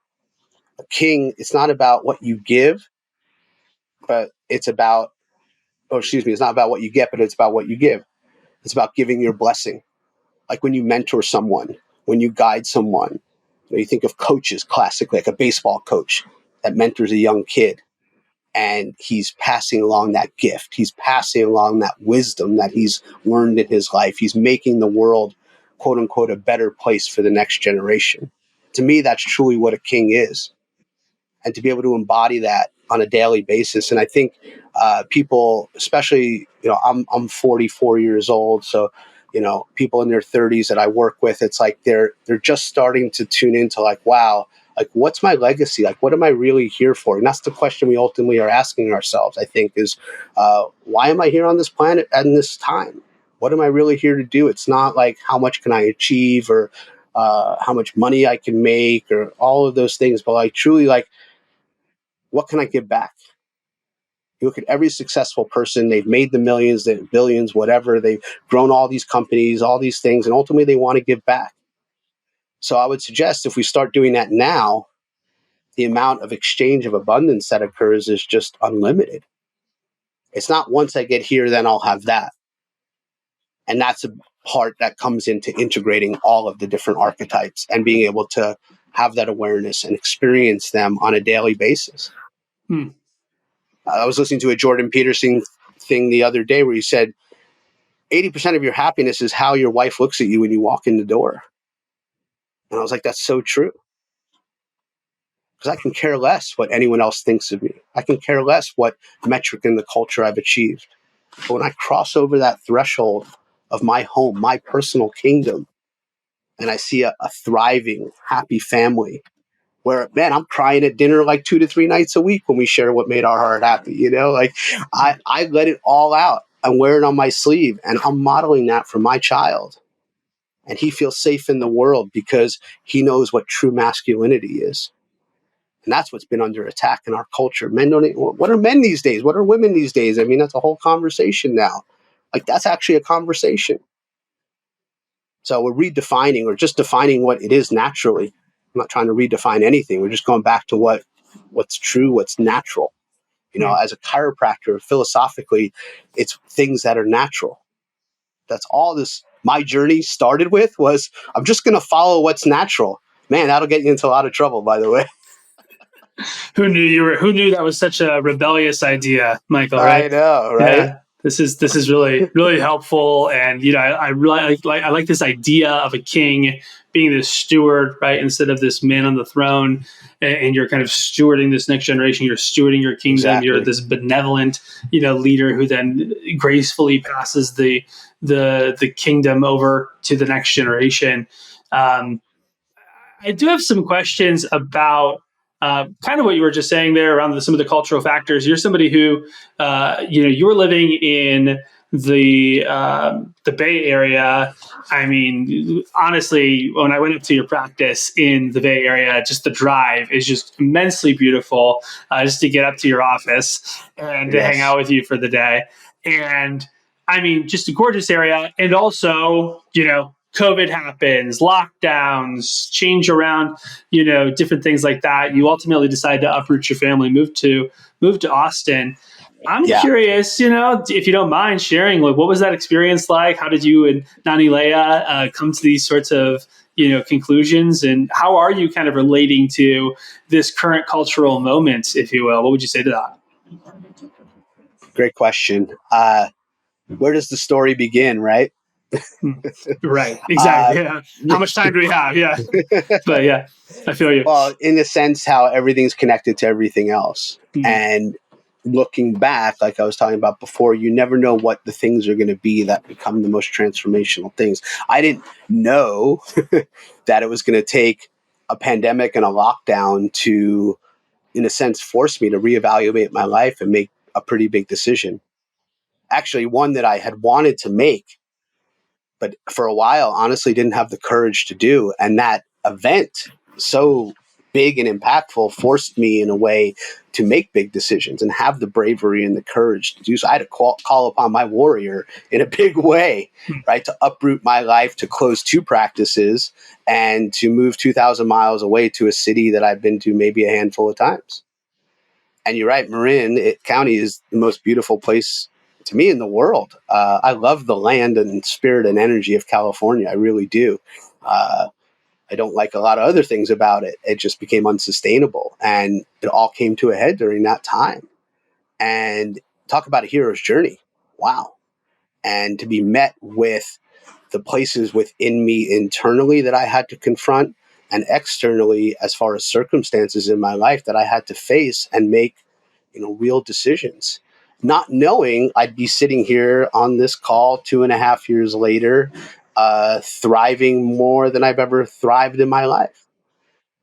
A king, it's not about what you give, but it's about, it's not about what you get, but it's about what you give. It's about giving your blessing. Like when you mentor someone, when you guide someone, you think of coaches classically, like a baseball coach that mentors a young kid, and he's passing along that gift. He's passing along that wisdom that he's learned in his life. He's making the world, quote unquote, a better place for the next generation. To me, that's truly what a king is. And to be able to embody that on a daily basis. And I think people, especially, I'm 44 years old. So, people in their 30s that I work with, it's like they're just starting to tune into like, wow, like what's my legacy? Like, what am I really here for? And that's the question we ultimately are asking ourselves, I think, is why am I here on this planet at this time? What am I really here to do? It's not like how much can I achieve or how much money I can make or all of those things, but like truly like, what can I give back? You look at every successful person, they've made the millions, the billions, whatever. They've grown all these companies, all these things, and ultimately they want to give back. So I would suggest if we start doing that now, the amount of exchange of abundance that occurs is just unlimited. It's not once I get here, then I'll have that. And that's a part that comes into integrating all of the different archetypes and being able to have that awareness and experience them on a daily basis. I was listening to a Jordan Peterson thing the other day where he said 80% of your happiness is how your wife looks at you when you walk in the door. And I was like, that's so true. Because I can care less what anyone else thinks of me. I can care less what metric in the culture I've achieved. But when I cross over that threshold of my home, my personal kingdom, and I see a thriving, happy family where, man, I'm crying at dinner like 2 to 3 nights a week when we share what made our heart happy. Like I let it all out. I wear it on my sleeve, and I'm modeling that for my child. And he feels safe in the world because he knows what true masculinity is. And that's what's been under attack in our culture. Men don't. What are men these days? What are women these days? I mean, that's a whole conversation now. Like that's actually a conversation. So we're redefining or just defining what it is naturally. I'm not trying to redefine anything. We're just going back to what's true, what's natural. As a chiropractor, philosophically, it's things that are natural. That's all this. My journey started with was I'm just going to follow what's natural. Man, that'll get you into a lot of trouble, by the way. Who knew that was such a rebellious idea, Michael, I right? know, right? Yeah. This is really, really helpful. And, I really I like this idea of a king being this steward, right? Instead of this man on the throne, and you're kind of stewarding this next generation. You're stewarding your kingdom. Exactly. You're this benevolent, leader who then gracefully passes the kingdom over to the next generation. I do have some questions about kind of what you were just saying there around some of the cultural factors. You're somebody who, you're living in the Bay Area. I mean, honestly, when I went up to your practice in the Bay Area, just the drive is just immensely beautiful. Just to get up to your office and to hang out with you for the day, and I mean, just a gorgeous area, and also, COVID happens, lockdowns, change around, different things like that. You ultimately decide to uproot your family, move to Austin. I'm curious, if you don't mind sharing, like, what was that experience like? How did you and Nani Leia come to these sorts of, conclusions? And how are you kind of relating to this current cultural moment, if you will? What would you say to that? Great question. Where does the story begin, right? Right. Exactly. Yeah. How much time do we have? Yeah. But yeah, I feel you. Well, in the sense how everything's connected to everything else. And looking back, like I was talking about before, you never know what the things are going to be that become the most transformational things. I didn't know that it was going to take a pandemic and a lockdown to, in a sense, force me to reevaluate my life and make a pretty big decision. Actually, one that I had wanted to make, but for a while, honestly, didn't have the courage to do. And that event so big and impactful forced me in a way to make big decisions and have the bravery and the courage to do so. I had to call upon my warrior in a big way, right? To uproot my life, to close 2 practices, and to move 2,000 miles away to a city that I've been to maybe a handful of times. And you're right, Marin County is the most beautiful place to me in the world. I love the land and spirit and energy of California. I really do. I don't like a lot of other things about it. It just became unsustainable. And it all came to a head during that time. And talk about a hero's journey. Wow. And to be met with the places within me internally that I had to confront, and externally as far as circumstances in my life that I had to face and make, real decisions. Not knowing I'd be sitting here on this call 2.5 years later, thriving more than I've ever thrived in my life.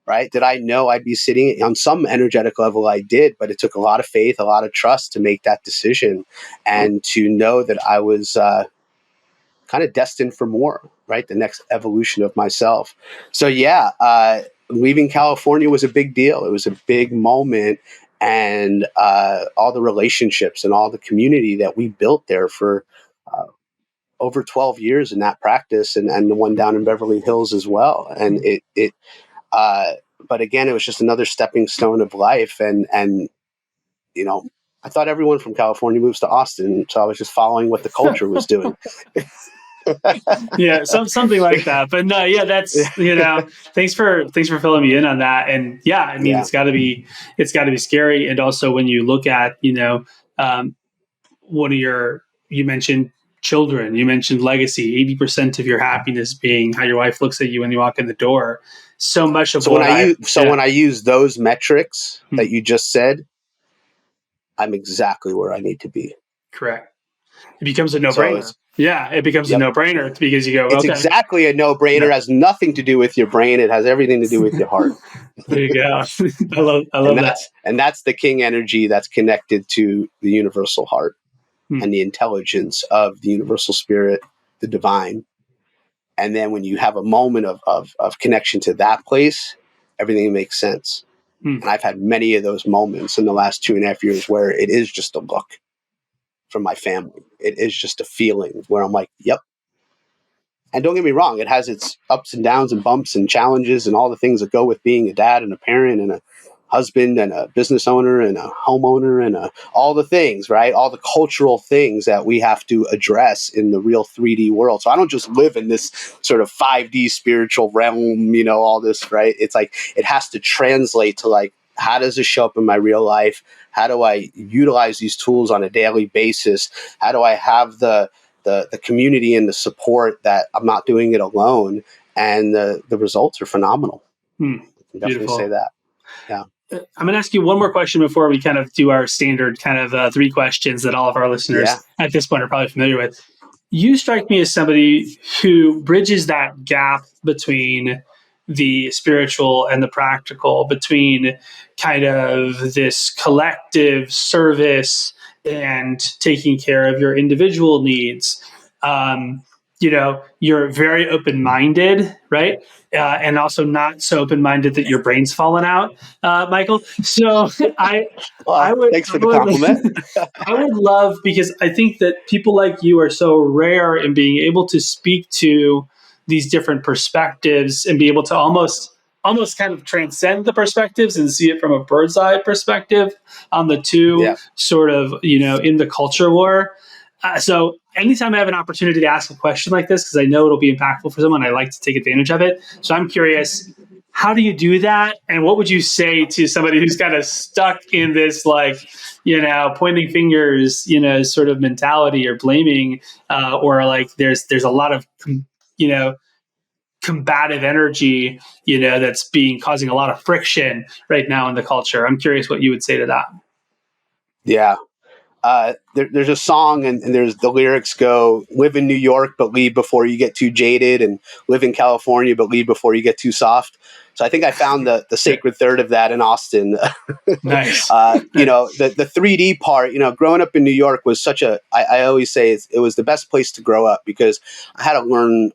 Right? Did I know I'd be sitting on some energetic level? I did, but it took a lot of faith, a lot of trust to make that decision, and to know that I was kind of destined for more, right? The next evolution of myself. So yeah, leaving California was a big deal. It was a big moment, and all the relationships and all the community that we built there for over 12 years in that practice, and the one down in Beverly Hills as well. And but again, it was just another stepping stone of life. And I thought everyone from California moves to Austin, so I was just following what the culture was doing. Yeah, something like that. But no, yeah, that's thanks for filling me in on that. And yeah, I mean, Yeah. it's got to be scary. And also when you look at one of you mentioned children, you mentioned legacy, 80% of your happiness being how your wife looks at you when you walk in the door. So much of when I use those metrics that you just said, I'm exactly where I need to be. Correct. It becomes a no-brainer. So it becomes a no-brainer because you go, it's exactly a no-brainer. It has nothing to do with your brain. It has everything to do with your heart. There you go. I love that. And that's the king energy that's connected to the universal heart and the intelligence of the universal spirit, the divine. And then when you have a moment of connection to that place, everything makes sense. And I've had many of those moments in the last 2.5 years where it is just a look from my family. It is just a feeling where I'm like, yep. And don't get me wrong, it has its ups and downs and bumps and challenges and all the things that go with being a dad and a parent and a husband and a business owner and a homeowner and all the things, right? All the cultural things that we have to address in the real 3D world. So I don't just live in this sort of 5D spiritual realm, all this, right? It's like it has to translate to like, how does this show up in my real life? How do I utilize these tools on a daily basis? How do I have the community and the support that I'm not doing it alone? And the results are phenomenal. I can definitely Beautiful. say that. Yeah. I'm going to ask you one more question before we kind of do our standard kind of 3 questions that all of our listeners at this point are probably familiar with. You strike me as somebody who bridges that gap between the spiritual and the practical, between kind of this collective service and taking care of your individual needs. You're very open-minded, right? And also not so open-minded that your brain's fallen out, Michael. So thanks for the compliment. I would love, because I think that people like you are so rare in being able to speak to these different perspectives and be able to almost kind of transcend the perspectives and see it from a bird's eye perspective on the two sort of, in the culture war. So anytime I have an opportunity to ask a question like this, because I know it'll be impactful for someone, I like to take advantage of it. So I'm curious, how do you do that? And what would you say to somebody who's kind of stuck in this, like, pointing fingers, sort of mentality or blaming, or like there's a lot of, combative energy, that's causing a lot of friction right now in the culture. I'm curious what you would say to that. Yeah. There's a song and there's the lyrics go, live in New York, but leave before you get too jaded, and live in California, but leave before you get too soft. So I think I found the sacred third of that in Austin. Nice. The 3D part, growing up in New York was I always say it was the best place to grow up, because I had to learn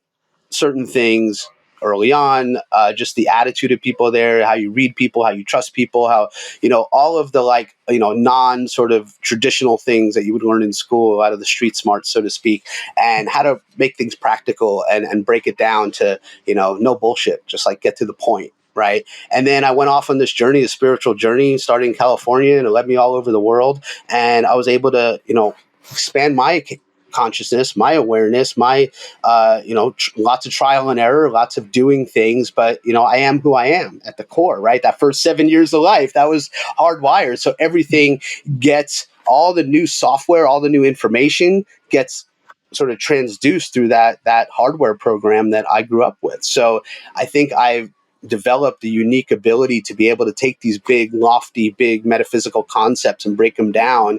certain things early on, just the attitude of people there, how you read people, how you trust people, how, all of the non sort of traditional things that you would learn in school, out of the street smarts, so to speak, and how to make things practical and break it down to, no bullshit, just like get to the point. Right. And then I went off on this journey, a spiritual journey, starting in California, and it led me all over the world. And I was able to, expand my consciousness, my awareness, my, lots of trial and error, lots of doing things. But, I am who I am at the core, right? That first 7 years of life, that was hardwired. So everything gets, all the new software, all the new information gets sort of transduced through that hardware program that I grew up with. So I think I've developed the unique ability to be able to take these big, lofty, big metaphysical concepts and break them down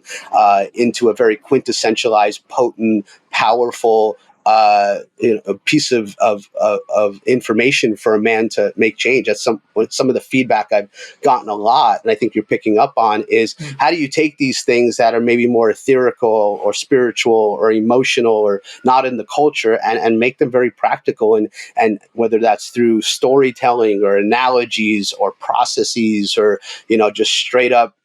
into a very quintessentialized, potent, powerful a piece of information for a man to make change. That's some of the feedback I've gotten a lot, and I think you're picking up on, is how do you take these things that are maybe more ethereal or spiritual or emotional or not in the culture and make them very practical, and whether that's through storytelling or analogies or processes or just straight up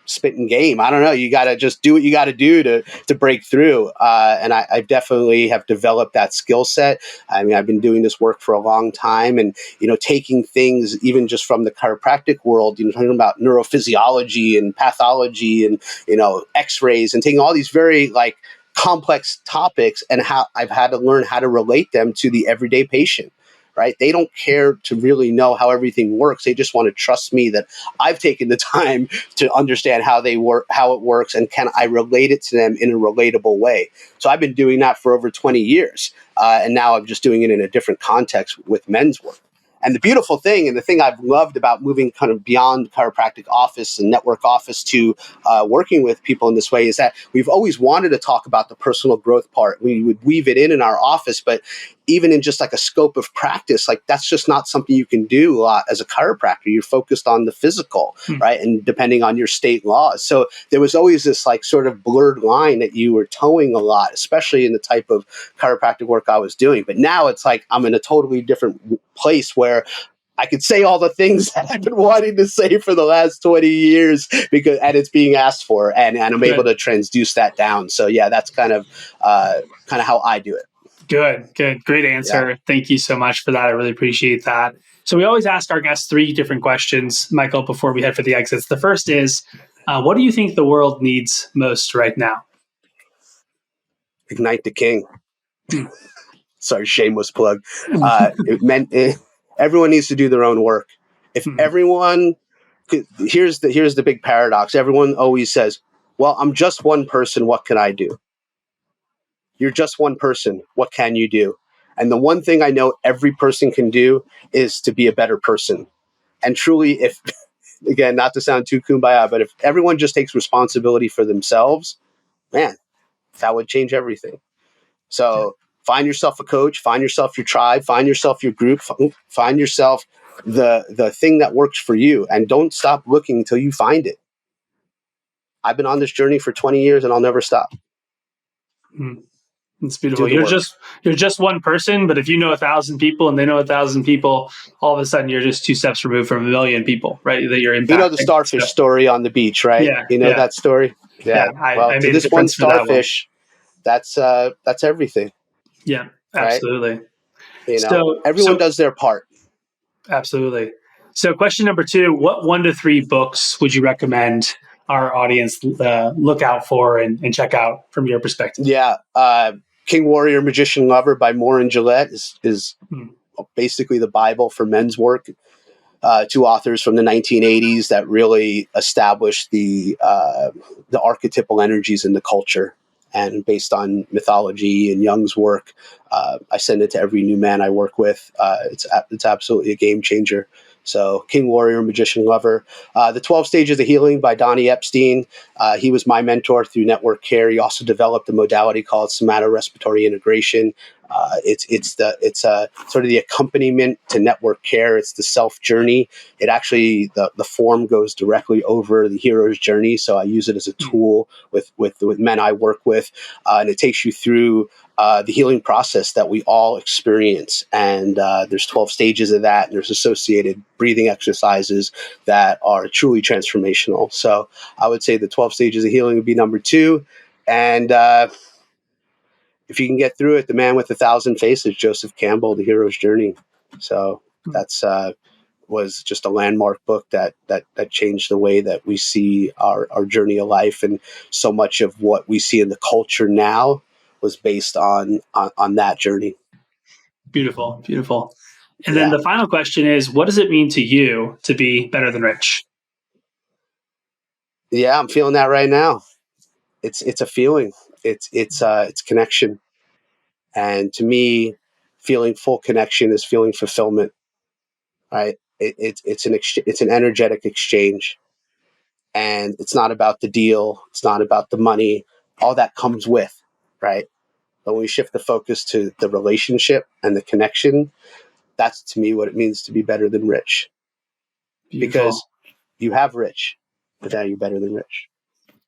spitting game. I don't know. You got to just do what you got to do to break through. And I definitely have developed that skill set. I mean, I've been doing this work for a long time, and, taking things even just from the chiropractic world, talking about neurophysiology and pathology and, x-rays, and taking all these very complex topics, and how I've had to learn how to relate them to the everyday patient. Right? They don't care to really know how everything works. They just want to trust me that I've taken the time to understand how they work, how it works, and can I relate it to them in a relatable way. So I've been doing that for over 20 years. And now I'm just doing it in a different context with men's work. And the beautiful thing, and the thing I've loved about moving kind of beyond chiropractic office and network office to working with people in this way, is that we've always wanted to talk about the personal growth part. We would weave it in our office, but even in just a scope of practice, that's just not something you can do as a chiropractor. You're focused on the physical, right? And depending on your state laws. So there was always this sort of blurred line that you were towing a lot, especially in the type of chiropractic work I was doing. But now it's I'm in a totally different place where I could say all the things that I've been wanting to say for the last 20 years and it's being asked for, and I'm able to transduce that down. So yeah, that's kind of how I do it. Good. Great answer. Yeah. Thank you so much for that. I really appreciate that. So we always ask our guests 3 different questions, Michael, before we head for the exits. The first is, what do you think the world needs most right now? Ignite the King. Sorry, shameless plug. Everyone needs to do their own work. If everyone, here's the big paradox. Everyone always says, well, I'm just one person. What can I do? You're just one person. What can you do? And the one thing I know every person can do is to be a better person. And truly, if, again, not to sound too kumbaya, but if everyone just takes responsibility for themselves, man, that would change everything. So find yourself a coach, find yourself your tribe, find yourself your group, find yourself the thing that works for you, and don't stop looking until you find it. I've been on this journey for 20 years and I'll never stop. It's beautiful. You're just one person, but if you know 1,000 people and they know 1,000 people, all of a sudden you're just 2 steps removed from 1 million people, right? That you're impacting. You know the starfish story on the beach, right? Yeah. You know that story? Yeah. I to this one starfish, that's everything. Yeah, absolutely. Right? Everyone does their part. Absolutely. So question number 2, what 1 to 3 books would you recommend our audience look out for and check out from your perspective? Yeah. King, Warrior, Magician, Lover by Moore and Gillette is basically the Bible for men's work. 2 authors from the 1980s that really established the archetypal energies in the culture. And based on mythology and Jung's work, I send it to every new man I work with. It's absolutely a game changer. So King, Warrior, Magician, Lover. The 12 Stages of Healing by Donnie Epstein. He was my mentor through network care. He also developed a modality called somato-respiratory integration. It's sort of the accompaniment to network care. It's the self journey. It actually, the form goes directly over the hero's journey. So I use it as a tool with men I work with, and it takes you through the healing process that we all experience. And there's 12 stages of that, and there's associated breathing exercises that are truly transformational. So I would say the 12 stages of healing would be number 2. And if you can get through it, The Man with 1,000 Faces, Joseph Campbell, The Hero's Journey. So that's was just a landmark book that changed the way that we see our journey of life. And so much of what we see in the culture now was based on that journey. Beautiful, beautiful. And then the final question is, what does it mean to you to be better than rich? Yeah, I'm feeling that right now. It's a feeling. It's connection. And to me, feeling full connection is feeling fulfillment. Right? It's an energetic exchange, and it's not about the deal. It's not about the money. All that comes with, right? But when we shift the focus to the relationship and the connection, that's to me what it means to be better than rich. Beautiful. Because you have rich, but now you're better than rich.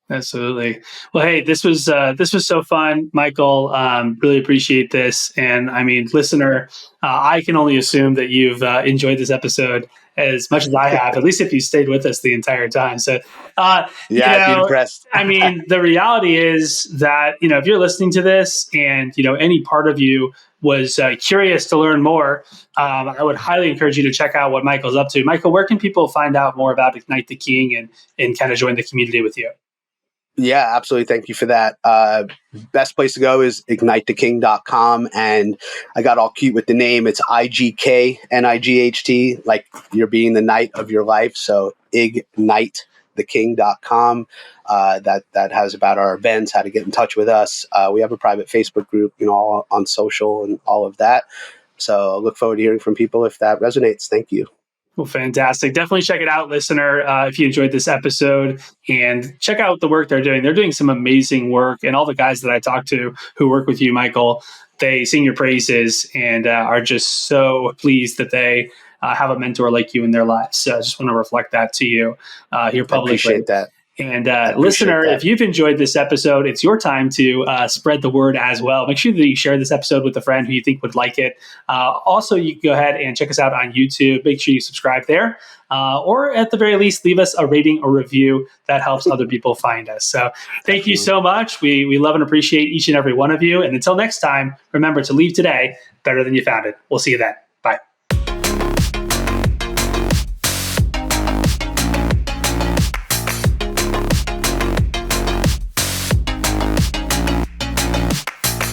Absolutely. Well, hey, this was so fun, Michael. Really appreciate this. And I mean, listener, I can only assume that you've enjoyed this episode as much as I have, at least if you stayed with us the entire time. So, I'd be impressed. I mean, the reality is that, if you're listening to this and, any part of you was curious to learn more, I would highly encourage you to check out what Michael's up to. Michael, where can people find out more about Ignite the King and kind of join the community with you? Yeah, absolutely. Thank you for that. Best place to go is ignitetheking.com. And I got all cute with the name. It's IgKnight, like you're being the knight of your life. So ignitetheking.com. That has about our events, how to get in touch with us. We have a private Facebook group, all on social and all of that. So I look forward to hearing from people if that resonates. Thank you. Well, fantastic. Definitely check it out, listener, if you enjoyed this episode, and check out the work they're doing. They're doing some amazing work, and all the guys that I talked to who work with you, Michael, they sing your praises and are just so pleased that they have a mentor like you in their lives. So I just want to reflect that to you here publicly. I appreciate that. And listener, if you've enjoyed this episode, it's your time to spread the word as well. Make sure that you share this episode with a friend who you think would like it. Also, you can go ahead and check us out on YouTube. Make sure you subscribe there. Or at the very least, leave us a rating or review. That helps other people find us. So thank you so much. We love and appreciate each and every one of you. And until next time, remember to leave today better than you found it. We'll see you then.